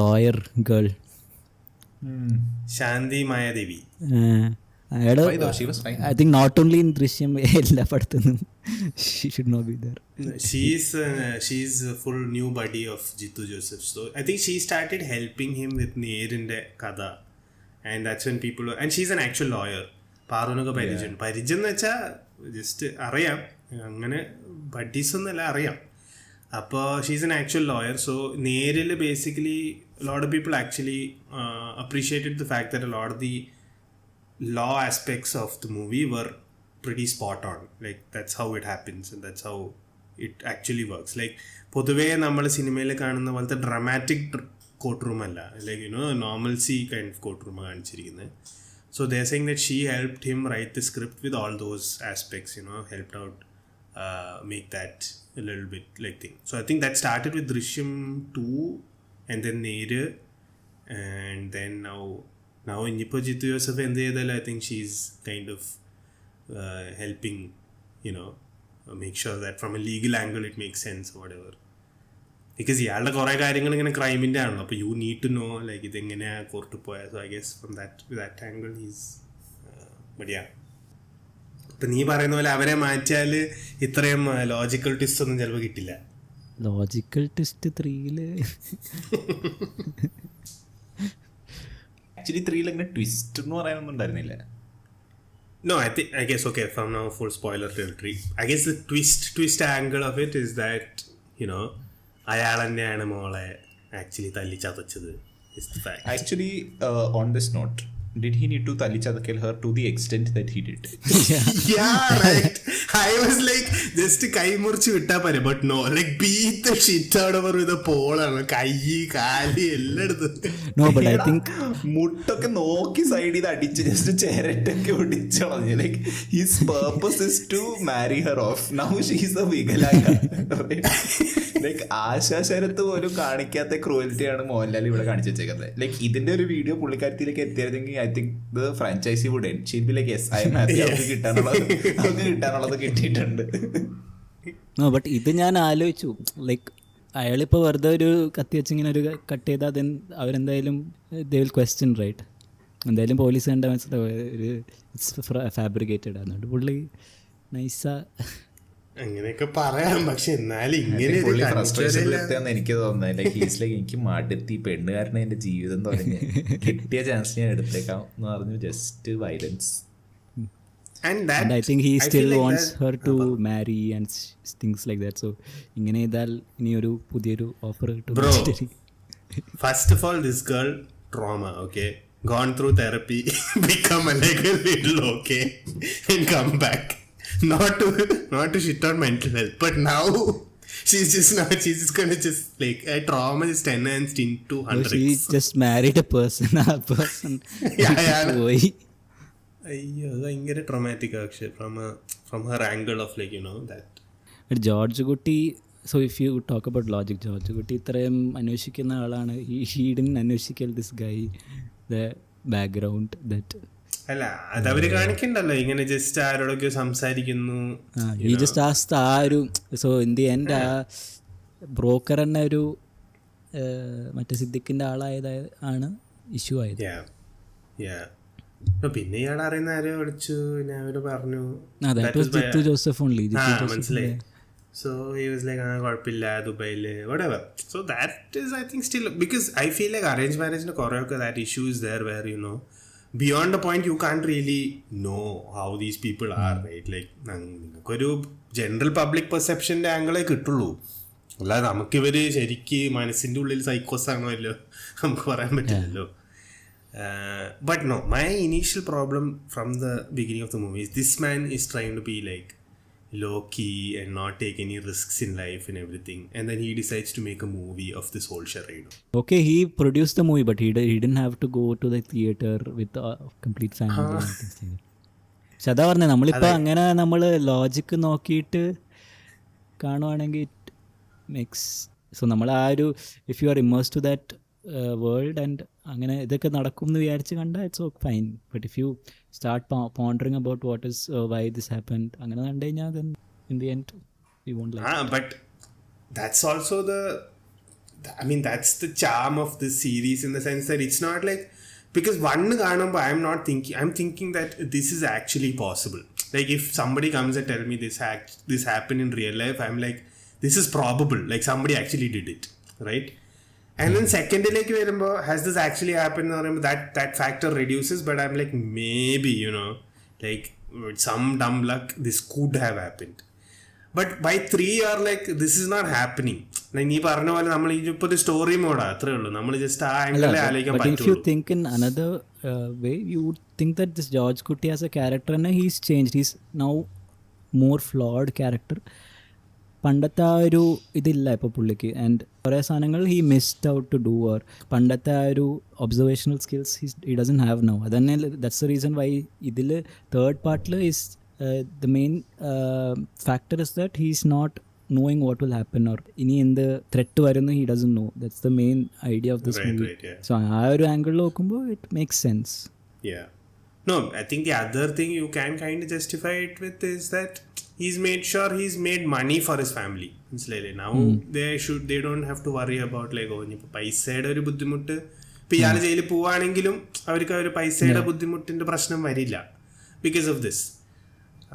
Speaker 4: ലോയർ ഗേൾ
Speaker 3: ശാന്തി മായാദേവി.
Speaker 4: അയാള് I think not only in Drishyam എല്ലാ പടത്തുനിന്നും she should not be there.
Speaker 3: She's a full new buddy of Jeetu Joseph, so I think she started helping him with നേരിന്റെ കഥ, and that's when people, and she's an actual lawyer. പാറുനൊക്കെ പരിചയം എന്ന് വെച്ചാൽ just അറിയാം, അങ്ങനെ buddies ഒന്നല്ല അറിയാം. അപ്പോൾ she's an actual lawyer. So നേരിൽ basically lot of people actually appreciated the fact that a lot of the law aspects of the movie were pretty spot on. Like that's how it happens and that's how it actually works. Like പൊതുവേ നമ്മൾ സിനിമയിൽ കാണുന്ന പോലത്തെ dramatic court room അല്ല, like normalcy kind of court room കാണിച്ചിരിക്കുന്നത്. So they're saying that she helped him write the script with all those aspects, helped out make that a little bit like thing. So I think that started with Drishyam 2 and then Nere, and then now in Jeetu Joseph and I think she's kind of helping, make sure that from a legal angle it makes sense or whatever. Because ഇയാളുടെ കുറേ കാര്യങ്ങൾ ഇങ്ങനെ ക്രൈമിൻ്റെ ആണല്ലോ, അപ്പോൾ you need to know like ഇതെങ്ങനെയാണ് court പോയത്. So I guess from that angle he's but ഇപ്പം നീ പറയുന്ന പോലെ അവരെ മാറ്റിയാൽ ഇത്രയും ലോജിക്കൽ ട്വിസ്റ്റ് ഒന്നും ചിലപ്പോൾ കിട്ടില്ല.
Speaker 4: ലോജിക്കൽ ട്വിസ്റ്റ് 3-ല്
Speaker 2: ആക്ച്വലി 3-ൽ അങ്ങനെ ട്വിസ്റ്റ് എന്ന് പറയാനൊന്നും ഉണ്ടായിരുന്നില്ല.
Speaker 3: No, I guess okay, from now full spoiler territory. I guess the twist angle of it is that അയാൾ തന്നെയാണ് മോളെ actually തല്ലിച്ചതച്ചത്.
Speaker 2: Actually, on this note, did he need to talichadakil her to the extent that he did?
Speaker 3: Yeah, right. I was like, just കൈ മുറിച്ച് വിട്ടാ പോരെ, but no, like beat the shit out of her with a pole. കൈ കാലി എല്ലായിടത്തും.
Speaker 4: No, but I think
Speaker 2: മുട്ടൊക്കെ നോക്കി side ചെയ്ത് അടിച്ച് ജസ്റ്റ് ചേരട്ടൊക്കെ ഒടിച്ചു കളഞ്ഞു. Like his purpose is to marry her off. Now she's a വികലാംഗ. ലൈക്ക് ആശാശരത്ത് പോലും കാണിക്കാത്ത ക്രൂവലിറ്റിയാണ് മോഹൻലാൽ ഇവിടെ കാണിച്ചു വെച്ചേക്കുന്നത്. ലൈക്ക് ഇതിന്റെ ഒരു വീഡിയോ പുള്ളിക്കാരത്തിലേക്ക് എത്തിയിരുന്നെങ്കിൽ I think the franchise would end. She'll be like yes I am happy, അവർക്ക് കിട്ടാനുള്ളത് കിട്ടിയിട്ടുണ്ട്.
Speaker 4: ബട്ട് ഇത് ഞാൻ ആലോചിച്ചു, ലൈക്ക് അയാളിപ്പോൾ വെറുതെ ഒരു കത്തി വെച്ചിങ്ങനെ ഒരു കട്ട് ചെയ്താൽ അവരെന്തായാലും ദേ വിൽ ക്വസ്റ്റ്യൻ റൈറ്റ്. എന്തായാലും പോലീസ് കണ്ട മനസ്സിലാവും ഒരു ഇറ്റ്സ് ഫാബ്രിക്കേറ്റഡ്. അതുകൊണ്ട് പുള്ളി നൈസാ
Speaker 3: അങ്ങനെയൊക്കെ പറയാം, പക്ഷെ എന്നാലും
Speaker 2: എനിക്ക് തോന്നുന്നത് എനിക്ക് മടുത്തി പെണ്ണുകാരനെ എന്റെ ജീവിതം തുടങ്ങി കിട്ടിയ ചാൻസ് ഞാൻ എടുത്തേക്കാം എന്ന് പറഞ്ഞു. Just violence.
Speaker 4: And I think he still wants her to marry and things like that. So ഇങ്ങനെ ചെയ്താൽ ഇനി ഒരു പുതിയൊരു ഓഫർ കിട്ടും.
Speaker 3: First of all, this girl trauma, okay? Gone through therapy, become like a little okay, and come back. Not to shit on mental health, but now she's just gonna just like a trauma is enhanced into 100.
Speaker 4: She just married a person. A person. പോയി.
Speaker 3: അയ്യോ, അത് ഭയങ്കര traumatic ആക്ഷേ from her angle of like you know that.
Speaker 4: George Kutty, so if you talk about logic, George Kutty ഇത്രയും അന്വേഷിക്കുന്ന ആളാണ്. He didn't അന്വേഷിക്കൽ this guy the background that.
Speaker 3: അല്ല, അതവര് കാണിക്കണ്ടല്ലോ, ഇങ്ങനെ ജസ്റ്റ് ആരോടൊക്കെ സംസാരിക്കുന്നു.
Speaker 4: ഈ ജസ്റ്റ് ആ ഒരു, സോ ഇൻ ദി എൻഡ് ആ ബ്രോക്കർ തന്നെ ഒരു മറ്റേ സിദ്ദിഖിന്റെ ആളായത് ആണ് ഇഷ്യൂ ആയത്.
Speaker 3: പിന്നെ ഇയാൾ അറിയുന്ന ആരോ വിളിച്ചു, പിന്നെ അവര് പറഞ്ഞു മനസ്സിലായി. So he was like, കുഴപ്പമില്ല, ദുബൈയില് whatever. So that is, I think, still, because I feel like arranged marriage in Korea, that issue is there where, you know, beyond the point you can't really know how these people are, right? Like നിങ്ങൾക്കൊരു general public പെർസെപ്ഷൻ്റെ ആംഗിളേ കിട്ടുള്ളൂ. അല്ലാതെ നമുക്കിവര് ശരിക്ക് മനസ്സിൻ്റെ ഉള്ളിൽ സൈക്കോസ് ആണോ അല്ലോ നമുക്ക് പറയാൻ പറ്റില്ലല്ലോ. But no, my initial problem from the beginning of the movie is this man is trying to be like low-key and not take any risks in life and everything, and then he decides to make a movie of this whole charade.
Speaker 4: Okay, he produced the movie, but he didn't have to go to the theater with a complete family. പക്ഷെ അതാ പറഞ്ഞത്, നമ്മളിപ്പോൾ അങ്ങനെ നമ്മൾ logic നോക്കിയിട്ട് കാണുവാണെങ്കിൽ it makes, so നമ്മൾ ആ ഒരു if you are immerse to that world and അങ്ങനെ ഇതൊക്കെ നടക്കും എന്ന് വിചാരിച്ച് കണ്ടാൽ it's okay fine. But if you start pondering about what is why this happened അങ്ങനെ കണ്ടു കഴിഞ്ഞാൽ then in the end we won't like it.
Speaker 3: But that's also that's the charm of this series, in the sense that it's not like, because one കാണുമ്പോൾ I'm thinking that this is actually possible. Like if somebody comes and tell me this happened in real life, I'm like, this is probable, like somebody actually did it, right? And then സെക്കൻഡിലേക്ക് വരുമ്പോൾ has this actually happen എന്ന് പറയുമ്പോൾ that factor reduces, but I'm like, maybe, you know, like with some dumb luck this could have happened. But by 3 you're like, this is not happening. നീ പറഞ്ഞ പോലെ നമ്മൾ ഇപ്പോൾ ഒരു story മോഡാ, അത്രേ ഉള്ളൂ, നമ്മൾ ജസ്റ്റ് ആ ആംഗിളിൽ ആലോചിക്കാൻ പറ്റുള്ളൂ.
Speaker 4: If you think in another way, you would think that this Georgekutty as a character, and he's changed, he's now more flawed character. പണ്ടത്തെ ആ ഒരു ഇതില്ല ഇപ്പോൾ പുള്ളിക്ക്, ആൻഡ് കുറേ സാധനങ്ങൾ he missed out to do, or പണ്ടത്തെ ആ ഒരു observational skills he doesn't have now. അതന്നെ ദാറ്റ്സ് ദ റീസൺ വൈ ഇതിൽ തേർഡ് പാർട്ടിൽ is the main factor is that he is not knowing what will happen, or ഇനി എന്ത് threat വരുന്നു he doesn't know. That's the main idea of this movie. So ആ ഒരു ആംഗിളിൽ നോക്കുമ്പോൾ it makes sense.
Speaker 3: No, I think the other thing you can kind of justify it with is that he's made money for his family. It's like now they don't have to worry about like, oh, ഇനിയിപ്പോൾ പൈസയുടെ ഒരു ബുദ്ധിമുട്ട്, ഇപ്പം ഇയാൾ ജയിലിൽ പോവുകയാണെങ്കിലും അവർക്ക് ഒരു പൈസയുടെ ബുദ്ധിമുട്ടിൻ്റെ പ്രശ്നം വരില്ല ബിക്കോസ് ഓഫ് ദിസ്.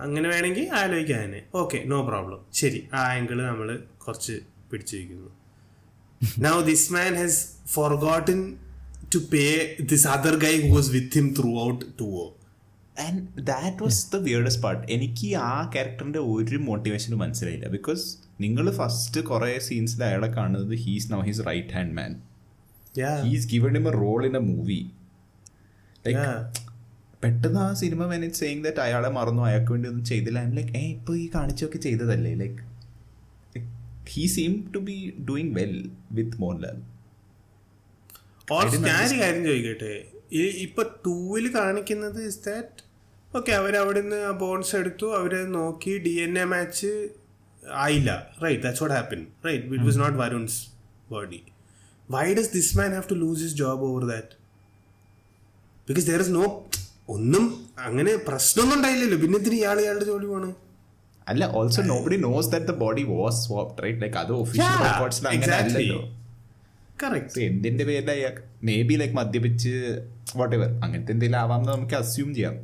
Speaker 3: അങ്ങനെ വേണമെങ്കിൽ ആലോചിക്കാൻ തന്നെ ഓക്കെ, നോ പ്രോബ്ലം, ശരി, ആ ആംഗിള് നമ്മൾ കുറച്ച് പിടിച്ചു വയ്ക്കുന്നു. Now this man has forgotten to pay this other guy who was with him throughout tour.
Speaker 2: And that was the weirdest part. എനിക്ക് ആ ക്യാരക്ടറിൻ്റെ ഒരു മോട്ടിവേഷനും മനസ്സിലായില്ല. ബിക്കോസ് നിങ്ങൾ ഫസ്റ്റ് കുറേ സീൻസിൽ അയാളെ കാണുന്നത് he's now his right hand man. He's given him a role in a movie. Like പെട്ടെന്ന് ആ സിനിമ വെൻ ഇറ്റ് സെയിങ് ദാറ്റ് അയാളെ മറന്നു, അയാൾക്ക് വേണ്ടി ഒന്നും ചെയ്തില്ല. ഐ എം ലൈക്ക്, ഇപ്പോൾ ഈ കാണിച്ചൊക്കെ ചെയ്തതല്ലേ. Like he seem to be doing well with Mohanlal.
Speaker 3: ഞാനൊരു കാര്യം ചോദിക്കട്ടെ, ഇപ്പൊ 2-ൽ കാണിക്കുന്നത് ഇസ് ദാറ്റ് ഓക്കെ, അവരവിടെ നിന്ന് ബോൺസ് എടുത്തു, അവര് നോക്കി DNA മാച്ച് ആയില്ല, right? That's what happen, right? It was not Varun's body. Why does this man have to lose his job over that? Because there is no, ഒന്നും അങ്ങനെ പ്രശ്നമൊന്നും ഉണ്ടായില്ലല്ലോ, പിന്നെ ഇതിന് ഇയാളുടെ ജോലി പോണ്.
Speaker 2: അല്ല, also nobody knows that the body was swapped, right? Like അത് ഒഫീഷ്യൽ റെക്കോർഡ്സിൽ അങ്ങനെ അല്ലല്ലോ. എന്തിന്റെ പേരിലാ? മേ ബി ലൈക്ക് മദ്യപിച്ച് വാട്ടെവർ അങ്ങനത്തെ എന്തെങ്കിലും ആവാമെന്ന് നമുക്ക് അസ്യൂം ചെയ്യാം.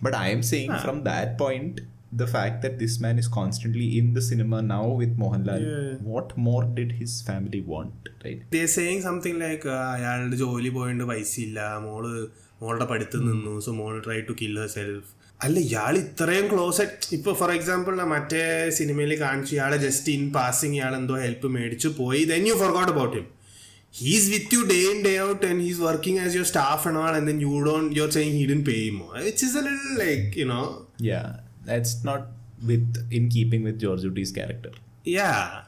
Speaker 2: But I'm saying from that point, the fact that this man is constantly in the cinema now with Mohanlal, what more did his family want, right?
Speaker 3: They're saying something like അയാളുടെ ജോലി പോയിട്ട് പൈസ ഇല്ല, മോളുടെ പഠിത്തം നിന്നു, so മോൾ try to kill herself. അല്ല, ഇയാൾ ഇത്രയും ക്ലോസ് ആയിട്ട്, ഇപ്പോൾ ഫോർ എക്സാമ്പിൾ മറ്റേ സിനിമയിൽ കാണിച്ചു ഇയാളെ ജസ്റ്റ് ഇൻ പാസിങ് ഇയാൾ എന്തോ ഹെൽപ്പ് മേടിച്ചു പോയി, then you forgot about him. he's with you day in day out and he's working as your staff and all, and then you're saying he didn't pay him more, which is a little like, you know.
Speaker 2: Yeah, that's not in keeping with Georgekutty's character.
Speaker 3: Yeah.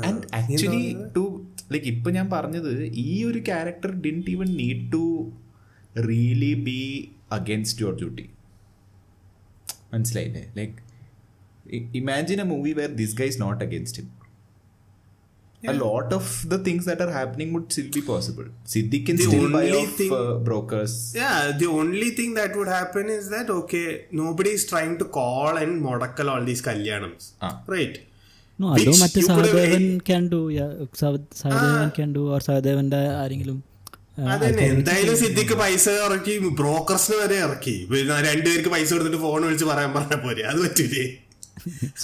Speaker 2: And actually to like ഇപ്പൊ ഞാൻ പറഞ്ഞത്, ഈ ഒരു character didn't even need to really be against Georgekutty. മനസ്സിലായില്ലേ? Like imagine a movie where this guy is not against him. A lot of the things that are happening would still be possible. Siddiq can still buy off brokers.
Speaker 3: Yeah, the only thing that would happen is that, okay, nobody is trying to call and modakal all these kalyanams. Right?
Speaker 4: No, I don't matter. Sahadevan can do. Yeah, Sahadevan can do. Or Sahadevan ആരെങ്കിലും
Speaker 3: അതന്നെ. എന്തായാലും സിദ്ദിഖ് പൈസ ഇറക്കി, ബ്രോക്കേഴ്സിന് വരെ ഇറക്കി. രണ്ടുപേർക്ക് പൈസ കൊടുത്തിട്ട് ഫോൺ വിളിച്ച് പറയാൻ പറഞ്ഞ പോലെ അത് പറ്റൂലേ?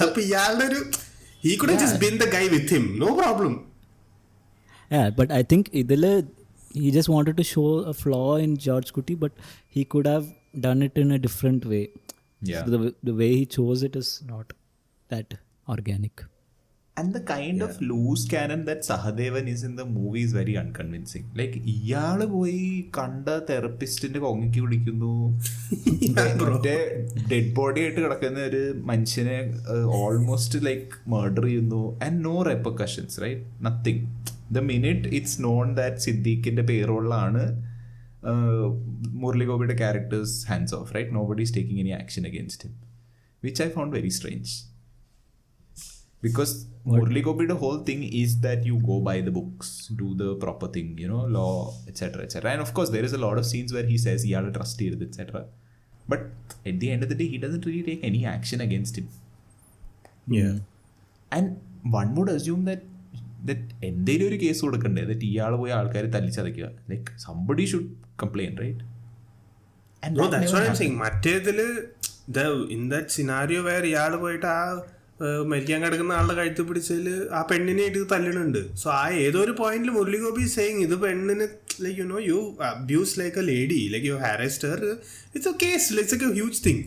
Speaker 3: അപ്പൊ ഇയാളുടെ ഒരു he could have just been the guy with him, no problem.
Speaker 4: Yeah, but I think idile he just wanted to show a flaw in Georgekutty, but he could have done it in a different way.
Speaker 2: Yeah.
Speaker 4: So the way he chose it is not that organic.
Speaker 2: And the kind of loose canon that Sahadevan is in the movie is very unconvincing. Like ഇയാള് പോയി കണ്ട തെറപ്പിസ്റ്റിന്റെ കൊങ്ങിക്ക് പിടിക്കുന്നു, മറ്റേ dead body ആയിട്ട് കിടക്കുന്ന ഒരു മനുഷ്യനെ almost like murder ചെയ്യുന്നു, and no repercussions, right? Nothing. The minute it's known that സിദ്ദീഖിന്റെ പേരോളാണ് മുരളി ഗോപിയുടെ characters hands off, right? Nobody is taking any action against him, which I found very strange. Because Murali Gopi's whole thing is that you go by the books, do the proper thing, you know, law, etc., etc. And of course, there is a lot of scenes where he says, "Yeah, trust it," etc. But at the end of the day, he doesn't really take any action against him.
Speaker 3: Yeah.
Speaker 2: And one would assume that എന്തെങ്കിലും ഒരു case കൊടുക്കണ്ടേ, that ഇയാൾ പോയി ആൾക്കാരെ തല്ലിച്ചതയ്ക്കുക, like somebody should complain, right?
Speaker 3: And no, that's what I'm saying. മറ്റേതില് in that scenario where ഇയാൾ പോയിട്ട് ആ മരിക്കാൻ കിടക്കുന്ന ആളുടെ കഴുത്ത് പിടിച്ചതിൽ ആ പെണ്ണിനെ ആയിട്ട് തല്ലണുണ്ട്. സോ ആ ഏതോ ഒരു പോയിന്റിൽ മുരളി ഗോപി സെയിങ് ഇത് പെണ്ണിന് like you know you abuse like a lady, like you harassed her, it's a case, it's a huge thing.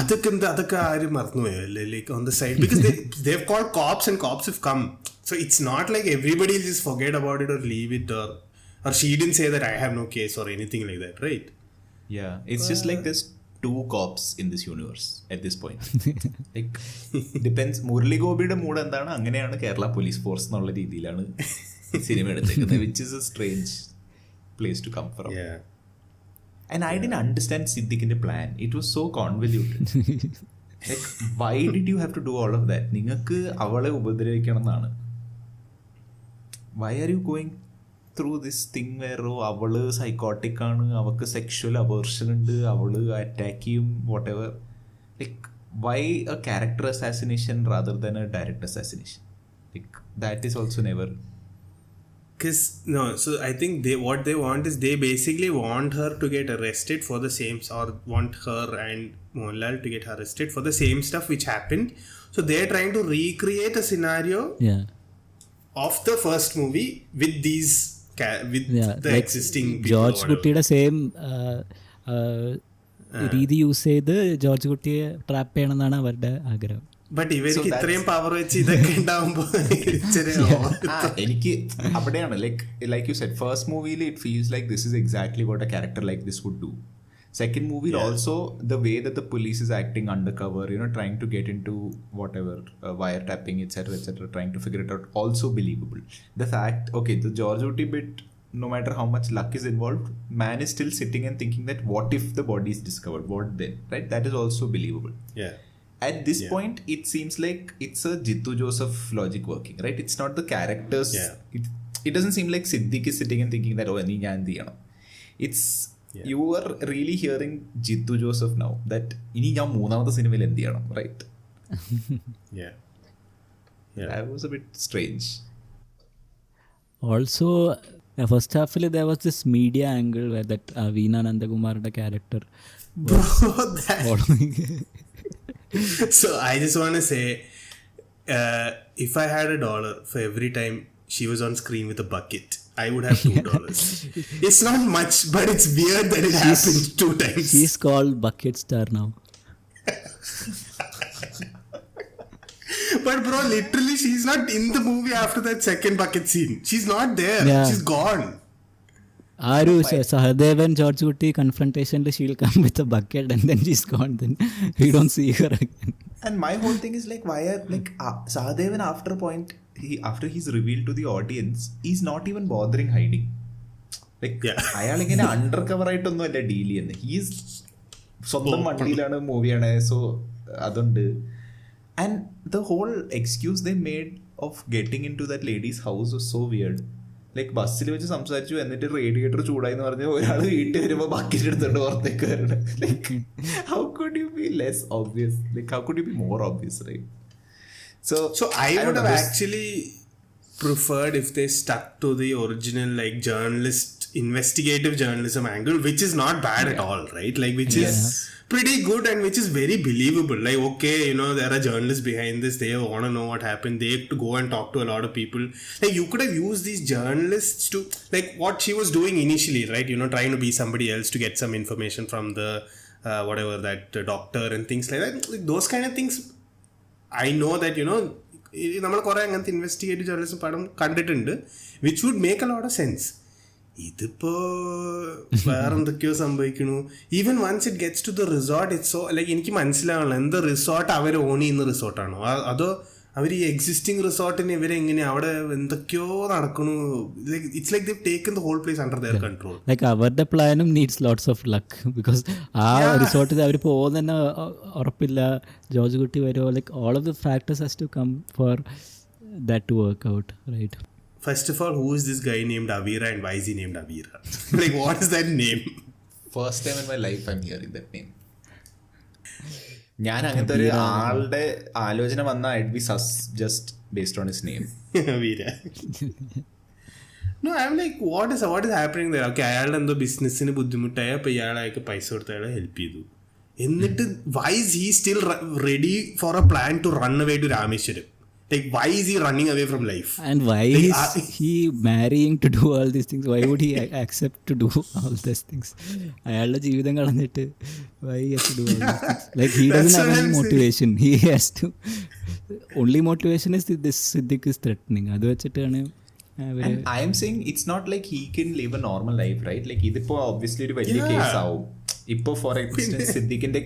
Speaker 3: അതൊക്കെ ആരും മറന്നുപോയല്ലേ, like on the side, because they have called cops and cops have come. So it's not like everybody will just forget about it or leave it, or she didn't say that I have no case or anything like that, right?
Speaker 2: Yeah, it's just like this two cops in this universe at this point. Like depends, Murali ഗോപിയുടെ mood എന്താണ്, അങ്ങനെയാണ് Kerala police force എന്നുള്ള രീതിയിലാണ് cinema എടുത്തേക്കുന്നത്, which is a strange place to come from.
Speaker 3: Yeah.
Speaker 2: And I didn't understand സിദ്ദിഖിന്റെ plan. It was so convoluted. Like why did you have to do all of that? നിങ്ങൾക്ക് അവളെ ഉപദ്രവിക്കണം എന്നാണ്. Why are you going through this thing where അവള് psychotic ആണ്, അവൾക്ക് sexual aversion ഉണ്ട്, അവള് attack ചെയ്യും, what ever. Like why A character assassination rather than a direct assassination? Like that is also never.
Speaker 3: Because no, so I think what they want is they basically want her to get arrested for the same, or want her and Mohanlal to get arrested for the same stuff which happened. So they're trying to recreate a scenario of the first movie with these the like existing
Speaker 4: Georgekuttyയുടെ same രീതി use ചെയ്ത് ജോർജ്കുട്ടിയെ trap ചെയ്യണം എന്നാണ് അവരുടെ ആഗ്രഹം.
Speaker 3: But ഇവർക്ക് ഇത്രയും പവർ വെച്ച് ഇതൊക്കെ ഉണ്ടാവുമ്പോ
Speaker 2: എനിക്ക് അവിടെയാണ് ലൈക്ക് യു സെഡ്, ഫസ്റ്റ് മൂവിയിൽ it feels like this is exactly what a character like this would do. Second movie also, the way that the police is acting undercover, you know, trying to get into whatever wiretapping, etc., trying to figure it out, also believable. The fact, okay, the Georgekutty bit, no matter how much luck is involved, man is still sitting and thinking that what if the body is discovered, what then, right? That is also believable.
Speaker 3: Yeah.
Speaker 2: At this point, it seems like it's a Jittu Joseph logic working, right? It's not the characters. It doesn't seem like Siddiq is sitting and thinking that, oh, nee njan endu cheyanam. It's you are really hearing Jittu Joseph now that ini ഞാൻ മൂന്നാമത്തെ സിനിമയിൽ എന്ത് ചെയ്യണം, right?
Speaker 3: Yeah.
Speaker 2: That was a bit strange.
Speaker 4: Also, first half there was this media angle where that Veena Nandakumar's character was following.
Speaker 3: So I just want to say, if I had $1 for every time she was on screen with a bucket, I would have $2. It's not much, but it's weird that it happened 2 times.
Speaker 4: She's called Bucket Star now.
Speaker 3: But bro, literally, she's not in the movie after that second bucket scene. She's not there.
Speaker 4: Yeah.
Speaker 3: She's gone.
Speaker 4: Aru Sahadevan Georgekutty confrontation, she'll come with a bucket and then she's gone. Then we don't see her again.
Speaker 2: And my whole thing is like, why are like Sahadevan after a point, after he's revealed to the audience, he's not even bothering hiding. Like അയാൾ ഇങ്ങനെ under cover ആയിട്ടൊന്നും അല്ല deal ചെയ്യുന്നത്. He's സ്വന്തം വണ്ടിയിലാണ് മൂവിയാണ്. So അതുണ്ട്. And the whole excuse they made of getting into that lady's house was so weird. Like ബസ്സിൽ വെച്ച് സംസാരിച്ചു, എന്നിട്ട് റേഡിയേറ്റർ ചൂടായി എന്ന് പറഞ്ഞ് ഒരാൾ വീട്ടിൽ വരുമ്പോൾ ബക്കറ്റ് എടുത്തോണ്ട് പുറത്തേക്ക് വരണം. Like how could you be less obvious? Like how could you be more obvious, right? So
Speaker 3: I would have actually preferred if they stuck to the original like investigative journalism angle, which is not bad at all, right? Like which is pretty good and which is very believable. Like, okay, you know, there are journalists behind this, they want to know what happened, they have to go and talk to a lot of people. Like you could have used these journalists to, like what she was doing initially, right? You know, trying to be somebody else to get some information from the whatever that doctor and things like that. Like, those kind of things, I know that, you know, നമ്മൾ കുറെ അങ്ങനത്തെ investigative journalism പടം കണ്ടിട്ടുണ്ട്, which would make a lot of sense. ഇതിപ്പോ വേറെന്തൊക്കെയോ സംഭവിക്കണു. Even once it gets to the resort, it's so like എനിക്ക് മനസ്സിലാവണം, എന്ത് റിസോർട്ട് അവർ ഓൺ ചെയ്യുന്ന റിസോർട്ടാണോ അതോ അവർ ഈ എക്സിസ്റ്റിംഗ് റിസോർട്ടിന് ഇവരെങ്ങനെ അവിടെ എന്തൊക്കെയോ നടക്കണു. It's like they taken the whole place under their control.
Speaker 4: Like അവരുടെ പ്ലാനും needs lots of luck, because ആ റിസോർട്ടിൽ അവർ പോകുന്ന ഉറപ്പില്ല, ജോർജ് കുട്ടി വരുമോ. Like all of the factors has to come for that to work out, right?
Speaker 3: First of all, who is this guy named Avira and why is he named Avira? Like, what is that name?
Speaker 2: First time in my life I'm hearing that name. ഞാൻ അങ്ങനത്തെ ഒരു ആളുടെ ആലോചന വന്ന I'd be sus just based on his name.
Speaker 3: Avira. No, I'm like, what is happening there? Okay, അയാളുടെ എന്തോ ബിസിനസ്സിന് ബുദ്ധിമുട്ടായി, അപ്പോൾ ഇയാളെ പൈസ കൊടുത്ത് അയാളെ ഹെൽപ്പ് ചെയ്തു. എന്നിട്ട് why is he still ready for a plan to run away to Rameshwaram? Like, why is he running away from life?
Speaker 4: And why is he marrying to do all these things? Why would he accept to do all these things? അയാളുടെ ജീവിതം കളഞ്ഞിട്ട് why he has to do all these things? Like he doesn't have any motivation. He has to. Only motivation is this Siddiq is threatening. അത് വെച്ചിട്ടാണ്.
Speaker 2: And I am saying it's not like he can live a normal life, right? Like ഇതിപ്പോ obviously ഒരു വലിയ case ആവും. ഇപ്പോൾ for instance സിദ്ദിഖിന്റെ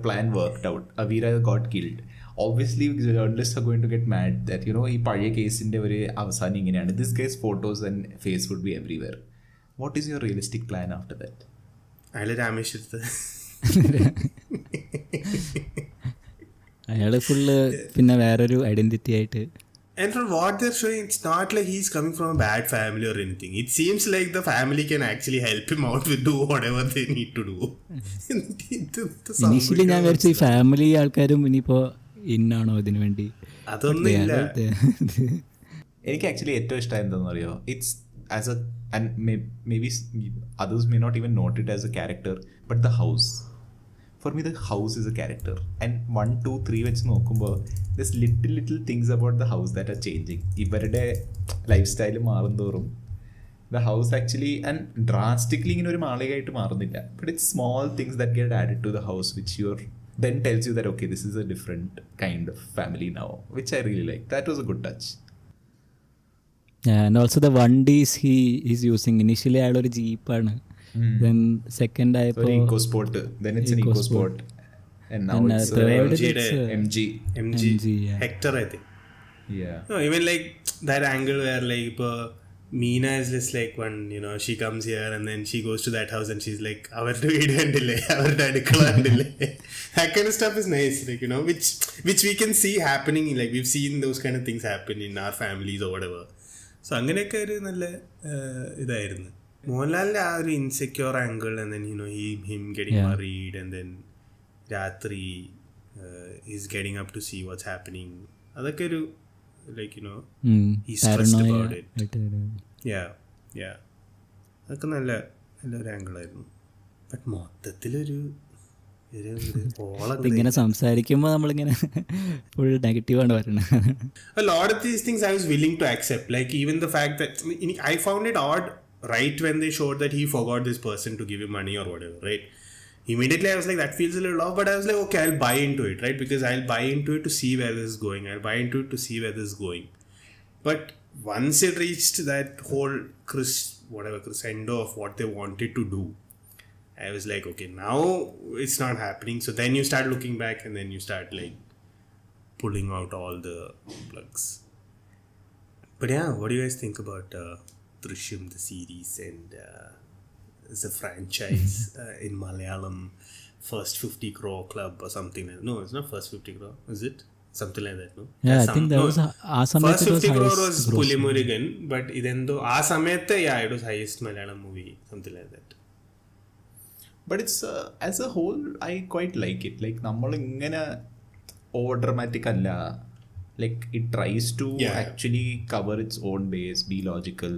Speaker 2: plan worked out, അവീര got killed. Obviously journalists are going to get mad that, you know, ഈ പഴയ കേസിന്റെ ഒരു അവസാനം ഇങ്ങനെയാണ്. This guy's photos and face would be everywhere. What is your realistic plan after that?
Speaker 3: അയാള് രാമേശ്വരത്ത്
Speaker 4: അയാള് ഫുള്ള് പിന്നെ വേറൊരു ഐഡന്റിറ്റി ആയിട്ട്.
Speaker 3: And from what they're showing, it's not like he's coming from a bad family or anything. It seems like the family can actually help him out with do whatever they need to do.
Speaker 4: Initially ഞാൻ വിചാരിച്ചു ഈ family ആൾക്കാരും ഇനിയിപ്പോ ഇന്നാണോ ഇതിനു വേണ്ടി.
Speaker 3: അതൊന്നുമില്ല.
Speaker 2: എനിക്ക് actually ഏറ്റവും ഇഷ്ടം എന്താണെന്ന് അറിയോ, it's as A and maybe others may not even note it as a character, but the house. For me, the house is a character. And 1, 2, 3 വെച്ച് നോക്കുമ്പോൾ there's little things about the house that are changing. ഇവരുടെ lifestyle മാറുന്തോറും the house actually and drastically ഇങ്ങനെ ഒരു മാളികയായിട്ട് മാറുന്നില്ല. But it's small things that get added to the house which then tells you that okay, this is a different kind of family now, which I really like. That was a good touch.
Speaker 4: Yeah, and also the Wandis he is using. Initially അയാളൊരു ജീപ്പാണ്, then second ആയപ്പോൾ
Speaker 2: EcoSport, then it's an EcoSport, and now it's MG.
Speaker 3: Hector, I think.
Speaker 2: Yeah.
Speaker 3: No, even like that angle where like Meena is just like when, you know, she comes here and then she goes to that house and she's like, avarde veedu kandille, avarde adukala kandille. That kind of stuff is nice, like, you know, which we can see happening. Like we've seen those kind of things happen in our families or whatever. So അങ്ങനെയൊക്കെ ഒരു നല്ല ഇതായിരുന്നു. മോഹൻലാലിന്റെ ആ ഒരു insecure angle and then, you know, him getting worried and then രാത്രി he's getting up to see what's happening. അതൊക്കെ ഒരു like, you know, he's stressed about it. Yeah. അതൊക്കെ നല്ലൊരു ആംഗിൾ ആയിരുന്നു. ബട്ട് മൊത്തത്തിലൊരു
Speaker 4: ഇങ്ങനെ സംസാരിക്കുമ്പോൾ നമ്മളിങ്ങനെ ഫുൾ നെഗറ്റീവാണ് പറയുന്നത്.
Speaker 3: A lot of these things I was willing to accept. Like even the fact that I found it odd right when they showed that he forgot this person to give him money or whatever, right? Immediately I was like, that feels a little off, but I was like, okay, I'll buy into it, right? Because I'll buy into it to see where this is going. I'll buy into it to see where this is going. But once it reached that whole crescendo of what they wanted to do, I was like, okay, now it's not happening. So then you start looking back and then you start like pulling out all the plugs. But yeah, what do you guys think about Drishyam, the series, and as a franchise in Malayalam, first 50 crore club or something like that? No, it's not first 50 crore, is it? Something like that, no?
Speaker 4: Yeah, I think that was
Speaker 3: first 50 crore was Pulimurigan, but idendo samayathe, yeah, it was highest Malayalam movie, something like that.
Speaker 2: But it's as a whole, I quite like it. Like നമ്മൾ ഇങ്ങനെ over dramatic അല്ല. Like it tries to actually cover its own base, be logical,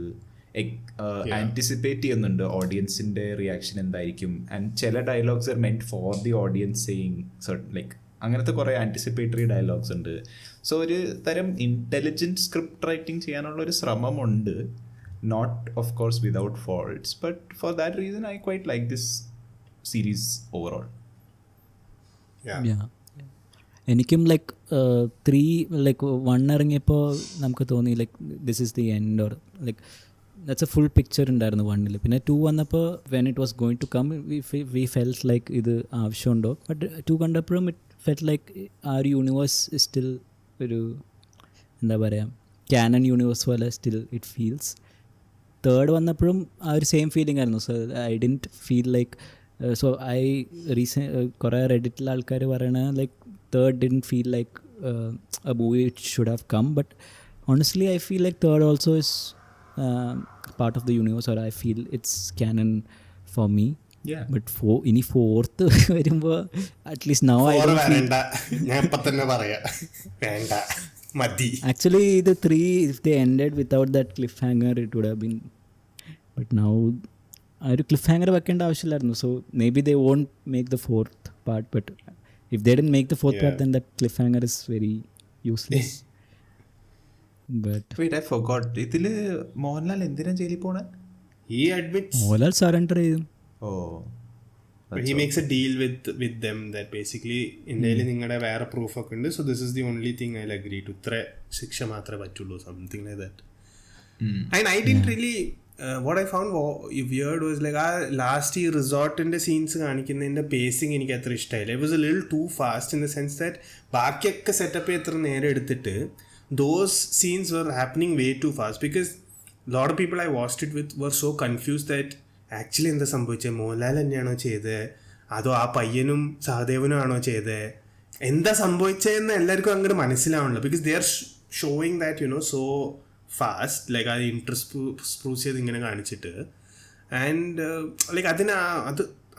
Speaker 2: anticipate ചെയ്യുന്നുണ്ട് ഓഡിയൻസിന്റെ reaction എന്തായിരിക്കും. And ചില dialogues R മെന്റ് for the audience saying certain like അങ്ങനത്തെ കുറേ anticipatory dialogues ഉണ്ട്. So ഒരു തരം ഇൻ്റലിജൻറ്റ് സ്ക്രിപ്റ്റ് റൈറ്റിംഗ് ചെയ്യാനുള്ള ഒരു ശ്രമമുണ്ട്. Not of course without faults, but for that reason I quite like this series overall.
Speaker 4: എനിക്കും ലൈക്ക് 3 ലൈക്ക് 1 ഇറങ്ങിയപ്പോൾ നമുക്ക് തോന്നി like this is the end or like that's a full picture ഉണ്ടായിരുന്നു 1. പിന്നെ 2 വന്നപ്പോൾ when it was going to come we felt like ഇത് ആവശ്യമുണ്ടോ. But 2 കണ്ടപ്പോഴും ഇറ്റ് ഫെൽറ്റ് ലൈക്ക് ആ ഒരു യൂണിവേഴ്സ് സ്റ്റിൽ ഒരു എന്താ പറയുക ക്യാനൺ യൂണിവേഴ്സ് പോലെ സ്റ്റിൽ ഇറ്റ് ഫീൽസ്. 3 വന്നപ്പോഴും ആ ഒരു സെയിം ഫീലിംഗ് ആയിരുന്നു. So I didn't feel like so I കുറേ റെഡിറ്റിലെ ആൾക്കാർ പറയണ like 3rd didn't feel like a movie it should have come, but honestly I feel like 3rd also is part of the universe, or I feel it's canon for me.
Speaker 2: Yeah,
Speaker 4: but any 4th വരുമ്പോൾ at least now I don't feel
Speaker 3: ഞാൻ ഇപ്പോ തന്നെ പറയാ വേണ്ട മതി.
Speaker 4: actually the 3 if they ended without that cliffhanger it would have been, but now ആ ഒരു cliffhanger വെക്കേണ്ട ആവശ്യമില്ലായിരുന്നു. So maybe they won't make the 4th part, but if they didn't make the 4th part, then that cliffhanger is very useless. But
Speaker 2: wait, I forgot. ഇതില് മോഹൻലാൽ എന്തിനാ ജയിലിൽ പോണേ?
Speaker 3: He admits.
Speaker 4: Mohanlal surrender ചെയ്തു.
Speaker 2: Oh.
Speaker 3: But he makes a deal with them that basically ഇന്ത്യയിൽ നിങ്ങളുടെ വേറെ proof ഒക്കെ ഉണ്ട്, so this is the only thing I'll agree to. ഇത്ര ശിക്ഷ മാത്രമേ പറ്റുള്ളൂ, something like that. And I didn't really what I found weird was like last year റിസോർട്ടിന്റെ സീൻസ് കാണിക്കുന്നതിന്റെ പേസിങ് എനിക്ക് അത്ര ഇഷ്ടമായില്ല. It was a little too fast in the sense that ബാക്കിയൊക്കെ സെറ്റപ്പ് എത്ര നേരം എടുത്തിട്ട് those scenes were happening way too fast, because a lot of people I watched it with were so confused that actually എന്താ സംഭവിച്ചത്, മോഹൻലാൽ തന്നെയാണോ ചെയ്തത് അതോ ആ പയ്യനും സഹദേവനും ആണോ ചെയ്തത്, എന്താ സംഭവിച്ചതെന്ന് എല്ലാവർക്കും അങ്ങോട്ട് മനസ്സിലാവണല്ലോ. Because they are showing that so fast, like അത് ഇൻട്രസ്റ്റ് ചെയ്ത് ഇങ്ങനെ കാണിച്ചിട്ട്. ആൻഡ് ലൈക്ക്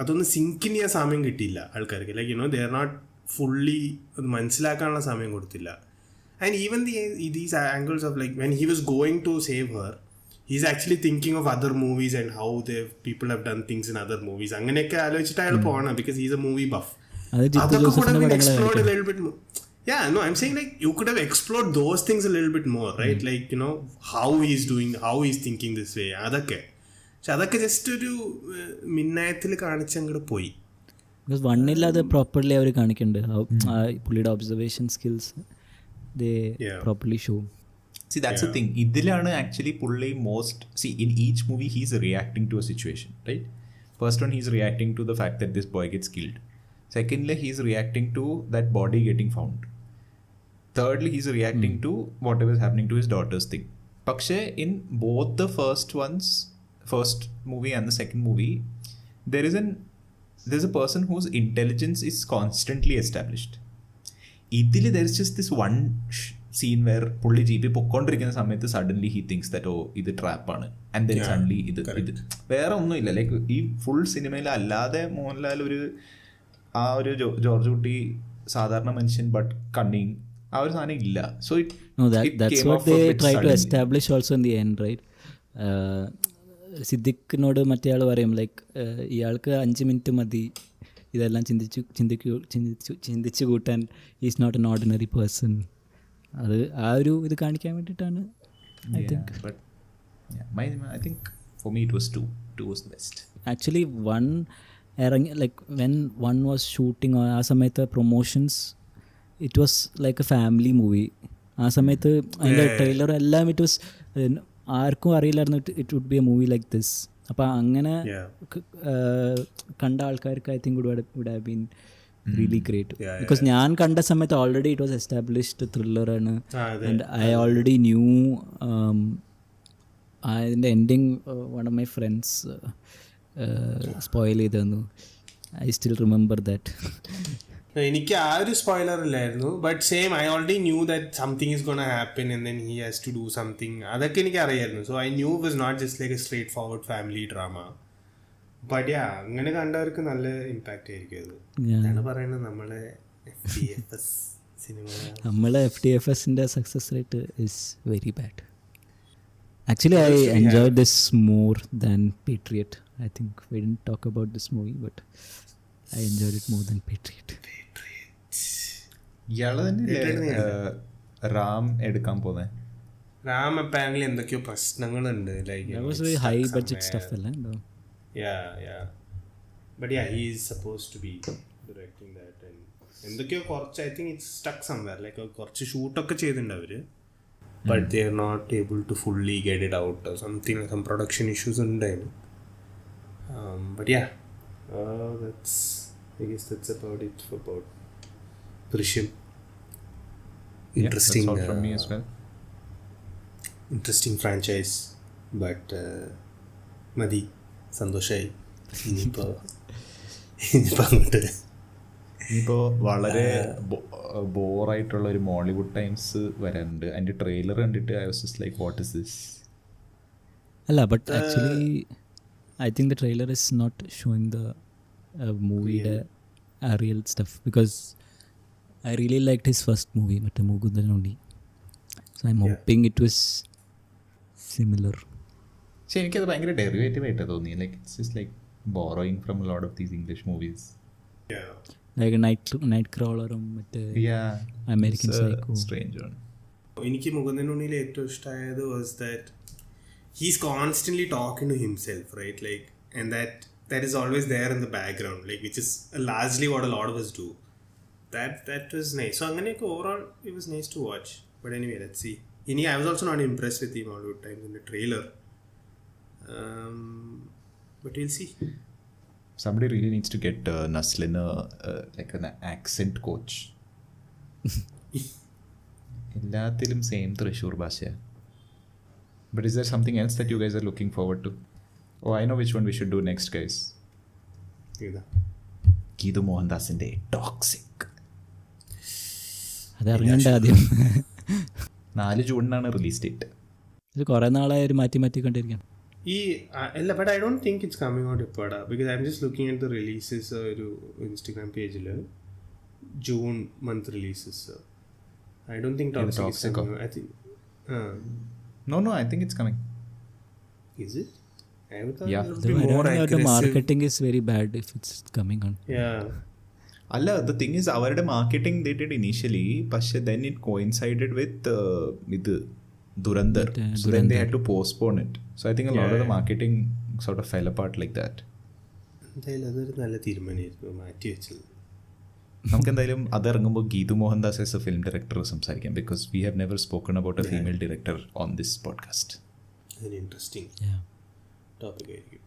Speaker 3: അതൊന്ന് സിങ്കിൻ ചെയ്യാൻ സമയം കിട്ടിയില്ല ആൾക്കാർക്ക്. Like they are not fully അത് മനസ്സിലാക്കാനുള്ള സമയം കൊടുത്തില്ല. And even these angles of like when he was going to save her, he's actually thinking of other movies and how people have done things in other movies. അങ്ങനെയൊക്കെ ആലോചിച്ചിട്ട് അയാൾ പോകണം, because he's a movie buff. അതൊക്കെ could have been explored a little bit more. Yeah, no, I'm saying like you could have explored those things a little bit more, right? Like how he's thinking this way. അതൊക്കെ just ഒരു മിന്നായത്തിൽ കാണിച്ചങ്ങോട്ട് പോയി.
Speaker 4: Because 1 അത് properly അവർ കാണിക്കുന്നുണ്ട്, പുള്ളിയുടെ observation skills they properly show.
Speaker 2: See, that's the thing. ഇതിലാണ് actually പുള്ളി in each movie he's reacting to a situation, right? First one, he's reacting to the fact that this boy gets killed. Secondly, he's reacting to that body getting found. Thirdly, he's reacting to whatever is happening to his daughter's thing. പക്ഷേ in both the first movie and the second movie, there's a person whose intelligence is constantly established. ഇതിൽ there is just this one scene where പുള്ളി ജീപ്പിൽ പൊക്കോണ്ടിരിക്കുന്ന സമയത്ത് suddenly he things that ഇത് ട്രാപ്പാണ്, and then suddenly ഇത് വേറെ ഒന്നുമില്ല. Like ഈ full സിനിമയിൽ അല്ലാതെ മോഹൻലാൽ ആ ഒരു ജോർജ് കുട്ടി സാധാരണ മനുഷ്യൻ ബട്ട് കണ്ണിങ് ആ ഒരു സാധനം ഇല്ല. So
Speaker 4: that's what they try to establish also in the end, right? സിദ്ദിഖിനോട് മറ്റേ ആൾ പറയും ലൈക്ക് ഇയാൾക്ക് 5 മിനിറ്റ് മതി ഇതെല്ലാം ചിന്തിച്ചു കൂട്ടാൻ, is not an ordinary person. അത് ആ ഒരു ഇത് കാണിക്കാൻ വേണ്ടിയിട്ടാണ് I think.
Speaker 2: I think for me it was 2 was the best.
Speaker 4: Actually 1 ഇറങ്ങി like when one was shooting ആ സമയത്ത് promotions it was like a family movie. ആ സമയത്ത് അതിൻ്റെ ട്രെയിലർ എല്ലാം ഇറ്റ് വാസ് ആർക്കും അറിയില്ലായിരുന്നു it would be a movie like this. അപ്പോൾ അങ്ങനെ കണ്ട ആൾക്കാർക്ക് I think would have been really great. Because ഞാൻ കണ്ട സമയത്ത് ഓൾറെഡി ഇറ്റ് വാസ് എസ്റ്റാബ്ലിഷ്ഡ് ത്രില്ലറാണ് ആൻഡ് ഐ ഓൾറെഡി ന്യൂ അതിൻ്റെ എൻഡിങ് one of my friends spoil ചെയ്ത് തന്നു. I still remember that.
Speaker 3: എനിക്ക് ആ ഒരു സ്പോയിലർ ഇല്ലായിരുന്നു. But same I already knew that something is gonna happen and then he has to do something. അതൊക്കെ എനിക്ക് അറിയായിരുന്നു. So I knew it was not just like a straightforward family drama. But yeah അങ്ങനെ കണ്ടവർക്ക് നല്ല impact ആയിരിക്കും അത്. ഞാൻ പറയുന്നത് നമ്മളെ FTFS സിനിമ,
Speaker 4: നമ്മളെ FTFSന്റെ success rate is very bad. Actually, I enjoyed this more than Patriot. I think we didn't talk about this movie, but I enjoyed it more than Patriot.
Speaker 2: ഇയാള് തന്നെ റാം എടുക്കാൻ പോന്നെ.
Speaker 3: റാം അപ്പാരന്റ്ലി എന്തൊക്കെയോ പ്രശ്നങ്ങളുണ്ട്. Like
Speaker 4: that was very high budget stuff അല്ലേ?
Speaker 3: yeah but yeah he is supposed to be directing that and എന്തൊക്കെയോ കുറച്ച് I think it's stuck somewhere. like കുറച്ച് ഷൂട്ടൊക്കെ ചെയ്തിട്ടുണ്ട് അവര്, but they are not able to fully get it out or something. Some production issues ഉണ്ടായിരുന്നു. But yeah, I guess that's about it about Drishyam. Interesting,
Speaker 2: that's all from me as well.
Speaker 3: Interesting franchise, but മതി, സന്തോഷായി. ഇനിയിപ്പോൾ
Speaker 2: ഇപ്പോൾ വളരെ ബോറായിട്ടുള്ള ഒരു Mollywood times വരാനുണ്ട്. അതിൻ്റെ trailer കണ്ടിട്ട് I was just like what is this.
Speaker 4: അല്ല, but actually I think the trailer is not showing the മൂവിയുടെ real stuff because I really liked his first movie, മറ്റേ മുകുന്ദനുണ്ടി. So I'm hoping it was similar.
Speaker 2: പക്ഷേ എനിക്കത് ഭയങ്കര derivative ആയിട്ടാണ് തോന്നി. Like it's just like borrowing from a lot of these English movies.
Speaker 4: Like നൈറ്റ് ക്രോളറും മറ്റേ അമേരിക്കൻ സൈക്കോ.
Speaker 2: സ്ട്രേഞ്ച് ആണ്.
Speaker 3: എനിക്ക് മുകുന്ദനുണ്ണിയിൽ ഏറ്റവും ഇഷ്ടമായത് was that he's constantly talking to himself, right? Like, and that is always there in the background, like, which is largely what a lot of us do. That was nice. So angane overall it was nice to watch. But anyway, let's see. I was also not impressed with him all the time in the trailer. But we'll see.
Speaker 2: Somebody really needs to get Naslin like an accent coach. എല്ലാത്തിലും same Thrissur ഭാഷ. But is there something else that you guys are looking forward to? Oh, I know which one we should do next, guys. Geetu Mohandasin's Toxic.
Speaker 4: അത് ഇറങ്ങണ്ട ആദ്യം.
Speaker 2: 4 ജൂണിനാണ് release date.
Speaker 4: ഇത് കുറേ നാളായി ഒരു മാറ്റി കണ്ടിരിക്കണം.
Speaker 3: but I don't think it's coming out epada because I'm just looking at the releases ഒരു Instagram page ല് June month releases. I don't think Toxic is coming. I think
Speaker 2: No, I think it's coming.
Speaker 3: Is it? I thought
Speaker 2: yeah.
Speaker 3: it would be more aggressive.
Speaker 4: The marketing is very bad if it's coming on.
Speaker 3: Yeah.
Speaker 2: Alla, the thing is, our marketing they did initially, but then it coincided with Durandar. So then they had to postpone it. So I think a lot of the marketing sort of fell apart like that.
Speaker 3: അതൊരു നല്ല തീരുമാനമായിരുന്നു മാറ്റി വെച്ചത്.
Speaker 2: നമുക്ക് എന്തായാലും അത് ഇറങ്ങുമ്പോൾ Geetu Mohandas as a film director സംസാരിക്കാം because we have never spoken about a female director on this podcast.
Speaker 3: Interesting topic ആയിരിക്കും.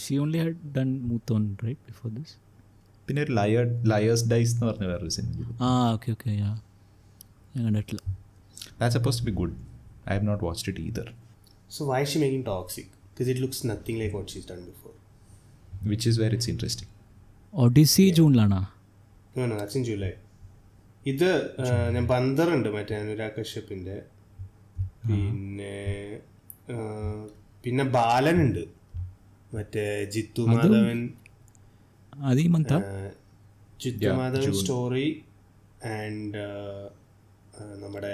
Speaker 4: She only had done Muthon right before this.
Speaker 2: പിന്നെ ഒരു ലയേഴ്സ് ഡൈസ് എന്ന് പറഞ്ഞ വേറൊരു സിനിമ.
Speaker 4: Okay, yeah. ഞാൻ കണ്ടിട്ടില്ല.
Speaker 2: That's supposed to be good. I have not watched it either.
Speaker 3: So why is she making Toxic? Because it looks nothing like what she's done before.
Speaker 2: Which is where it's interesting.
Speaker 4: Odyssey ജൂണിലാണോ?
Speaker 3: No, that's in July. ഇത് ഞാൻ ബന്ദറുണ്ട് മറ്റേ അനുരാഗ് കശ്യപിൻ്റെ, പിന്നെ ബാലനുണ്ട് മറ്റേ Jithu Madhavan. Jithu Madhavan story and നമ്മുടെ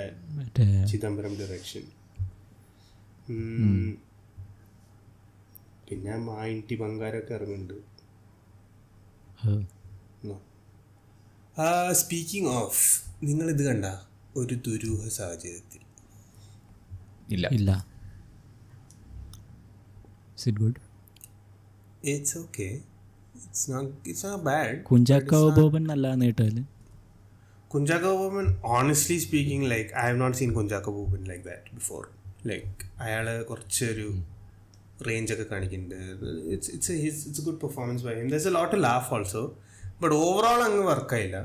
Speaker 3: Chidambaram direction. പിന്നെ മായിൻറ്റി ബംഗാരൊക്കെ ഇറങ്ങുന്നുണ്ട്. Speaking of, നിങ്ങളിത് കണ്ട ഒരു ദുരൂഹ സാഹചര്യത്തിൽ?
Speaker 2: ഇല്ല.
Speaker 4: Is it good?
Speaker 3: It's okay. It's not bad.
Speaker 4: Kunchacko Boban നല്ലതാന്ന് കേട്ടാല്.
Speaker 3: Kunjaka Boban, honestly speaking, like I have not seen Kunjaka Boban like that before. Like അയാള് കുറച്ചൊരു range ഒക്കെ കാണിക്കുന്നുണ്ട്. It's a good performance by him. There's a lot to laugh also, but overall അങ്ങ് വർക്കായില്ല.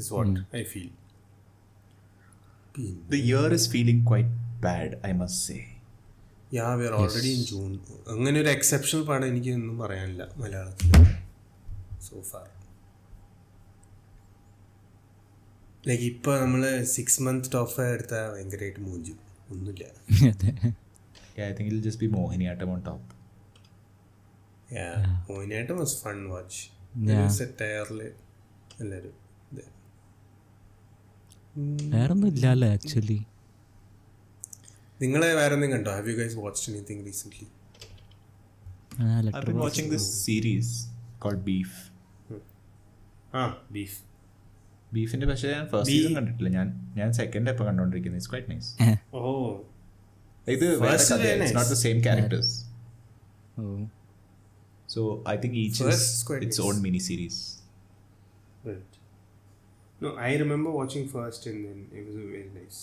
Speaker 3: Is what I feel.
Speaker 2: The year is feeling quite bad, I must say.
Speaker 3: Yeah, we are already in June. അങ്ങനെ ഒരു exceptional പടം എനിക്ക് ഒന്നും പറയാനില്ല മലയാളത്തിൽ so far. Like ഇപ്പോൾ നമ്മൾ 6 month ടോപ്പ് എടുത്താൽ ഭയങ്കരമായിട്ട് മൂഞ്ചു ഒന്നുമില്ല.
Speaker 2: Yeah, I think it'll just be Mohiniyattam on top.
Speaker 3: Yeah, Mohiniyattam was fun watch. സെറ്റയറിൽ എല്ലാവരും
Speaker 4: വേറൊന്നും ഇല്ലല്ലേ ആക്ച്വലി.
Speaker 3: നിങ്ങൾ വേറെ എന്തെങ്കിലും കണ്ടോ? Have you guys watched anything recently?
Speaker 2: I've been watching this series called Beef.
Speaker 3: Beef.
Speaker 2: ബീഫിന്റെ പക്ഷേ ഞാൻ ഫസ്റ്റ് സീസൺ കണ്ടിട്ടില്ല. ഞാൻ സെക്കൻഡ് എപ്പോൾ കണ്ടോണ്ടിരിക്കുന്നത്. It's quite nice. ഇത് it's not the same characters. So I think each is its own mini series.
Speaker 3: Right. No, I remember watching first and then it was very nice.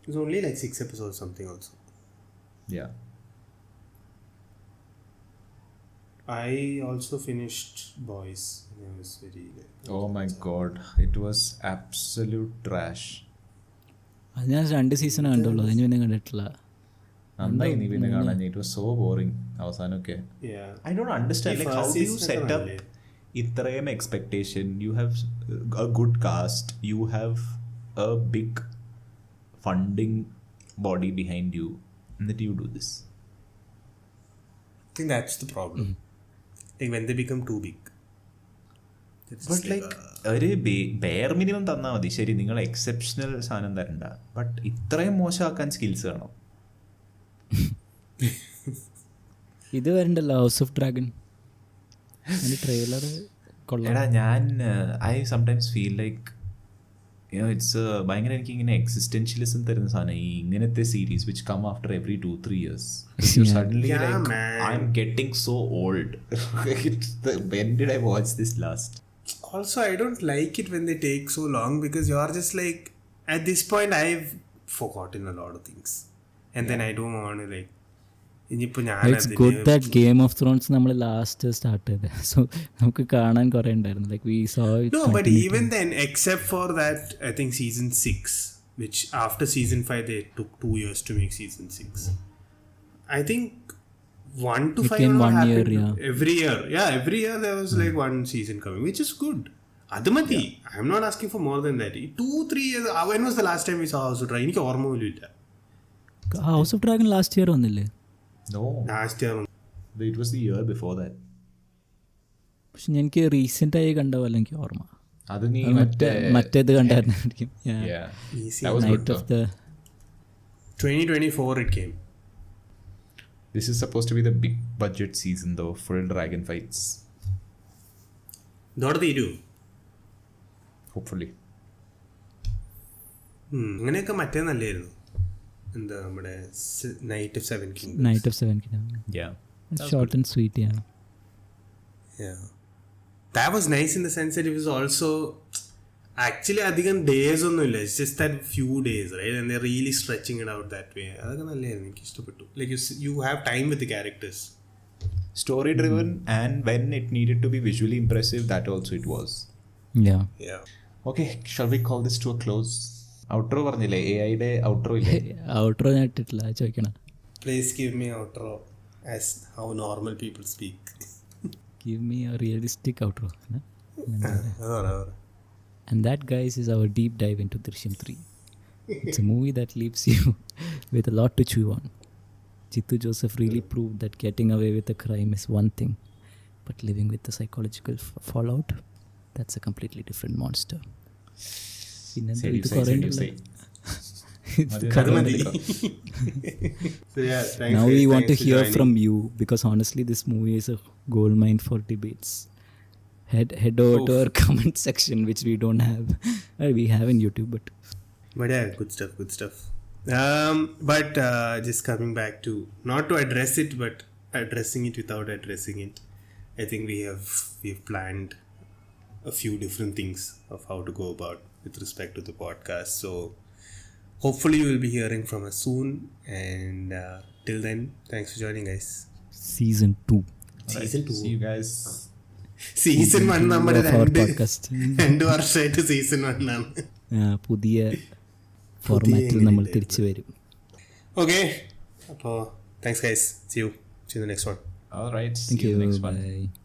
Speaker 3: It was only like 6 episodes something also.
Speaker 2: Yeah.
Speaker 3: I also finished Boys and I was very like,
Speaker 2: Oh my god, it was absolute trash.
Speaker 4: അത് ഞാൻ 2 season കണ്ടുള്ളൂ, അതിന് പിന്നെ കണ്ടിട്ടില്ല.
Speaker 2: നന്നായി നീ പിന്നെ കാണാൻ. It was so boring അവസാനമൊക്കെ.
Speaker 3: Yeah.
Speaker 2: I don't understand like how do you set up ഇത്രയും expectation, you have a good cast, you have a big funding body behind you, and then you do this.
Speaker 3: I think that's the problem. Like when they become too big.
Speaker 2: But like ഒരു bare minimum തന്നാൽ മതി. ശരി, നിങ്ങൾ exceptional സാധനം തരണ്ട, but ഇത്രയും മോശമാക്കാൻ skills വേണം.
Speaker 4: ഇത് വരണ്ടല്ലോ ഹൗസ് ഓഫ് ഡ്രാഗൺ, ട്രെയിലർ കൊള്ളാം.
Speaker 2: എടാ ഞാൻ I sometimes feel like it's ഭയങ്കര എനിക്ക് ഇങ്ങനെ എക്സിസ്റ്റൻഷ്യലിസം തരുന്ന സാധനം ഈ ഇങ്ങനത്തെ series which come after every 2-3 years. Suddenly like I'm getting so old. When did I watch this last?
Speaker 3: Also, I don't like it when they take so long because you're just like, at this point I've forgotten a lot of things and then I don't want to like
Speaker 4: It's good that Game of Thrones നമ്മൾ last start ചെയ്തത്. So നമുക്ക് കാണാൻ കുറേ ഉണ്ടായിരുന്നു. Like we saw it.
Speaker 3: No, but even then, except for that, I think season 6, which after season 5 they took 2 years to make season 6. I think 1 to 5
Speaker 4: year, yeah.
Speaker 3: Every year there was like one season coming, which is good. Adamati, I'm not asking for more than that. 2-3 years. When was the last time we saw House of Dragon? എനിക്ക് ഓർമ്മ പോലും ഇല്ല.
Speaker 4: House of Dragon last year വന്നില്ലേ?
Speaker 2: No,
Speaker 3: last year.
Speaker 2: It was the year before that.
Speaker 4: പക്ഷെ എനിക്ക് recent ആയി കണ്ട പോലെ എനിക്ക് ഓർമ്മ.
Speaker 2: അത് നീ
Speaker 4: മറ്റേത് കണ്ടായിരുന്നു.
Speaker 2: That was
Speaker 4: Night of the
Speaker 3: 2024 it came.
Speaker 2: This is supposed to be the big budget season though, full dragon fights.
Speaker 3: ഇതോടെ തീരൂ
Speaker 2: Hopefully.
Speaker 3: അങ്ങനെയൊക്കെ മറ്റേ നല്ലായിരുന്നു. എന്താ നമ്മുടെ knight of seven kingdoms.
Speaker 2: Yeah.
Speaker 4: Short and sweet, yeah.
Speaker 3: Yeah. That was nice in the sense that it was also actually അധികം days ഒന്നുമില്ല. It's just that few days, right? And they're really stretching it out that way. അതൊക്കെ നല്ലതായിരുന്നു, എനിക്ക് ഇഷ്ടപ്പെട്ടു. Like you have time with the characters.
Speaker 2: Story driven and when it needed to be visually impressive, that also it was.
Speaker 4: Yeah.
Speaker 2: Okay, shall we call this to a close? Outro പറഞ്ഞില്ലേ? AIയുടെ outro ഇല്ലേ?
Speaker 4: Outro ഞാൻ ഇട്ടിട്ടില്ല, ചോദിക്കണം.
Speaker 3: Please give me outro as how normal people speak.
Speaker 4: Give me a realistic outro. And that, guys, is our deep dive into Drishyam 3. It's a movie that leaves you with a lot to chew on. Jittu Joseph really proved that getting away with a crime is one thing, but living with the psychological fallout, that's a completely different monster. Now we want to hear from you, because honestly this movie is a gold mine for debates. Head over to our comment section, which we don't have. We have in YouTube, but
Speaker 3: yeah, good stuff. But just coming back to, not to address it, but addressing it without addressing it. I think we've planned a few different things of how to go about with respect to the podcast. So hopefully you will be hearing from us soon. And till then, thanks for joining, guys.
Speaker 4: Season 2.
Speaker 3: Season 2.
Speaker 2: See you guys.
Speaker 3: Season 1 നമ്മുടെ
Speaker 4: of our podcast.
Speaker 3: 2 വർഷമായിട്ട് season 1 ആണ്.
Speaker 4: പുതിയ ഫോർമാറ്റിൽ നമ്മൾ തിരിച്ചു വരും.
Speaker 3: Okay, അപ്പോൾ thanks guys. See you in the next one.
Speaker 2: All right.
Speaker 4: Thank
Speaker 2: See you
Speaker 4: you.
Speaker 2: next one.
Speaker 4: Bye.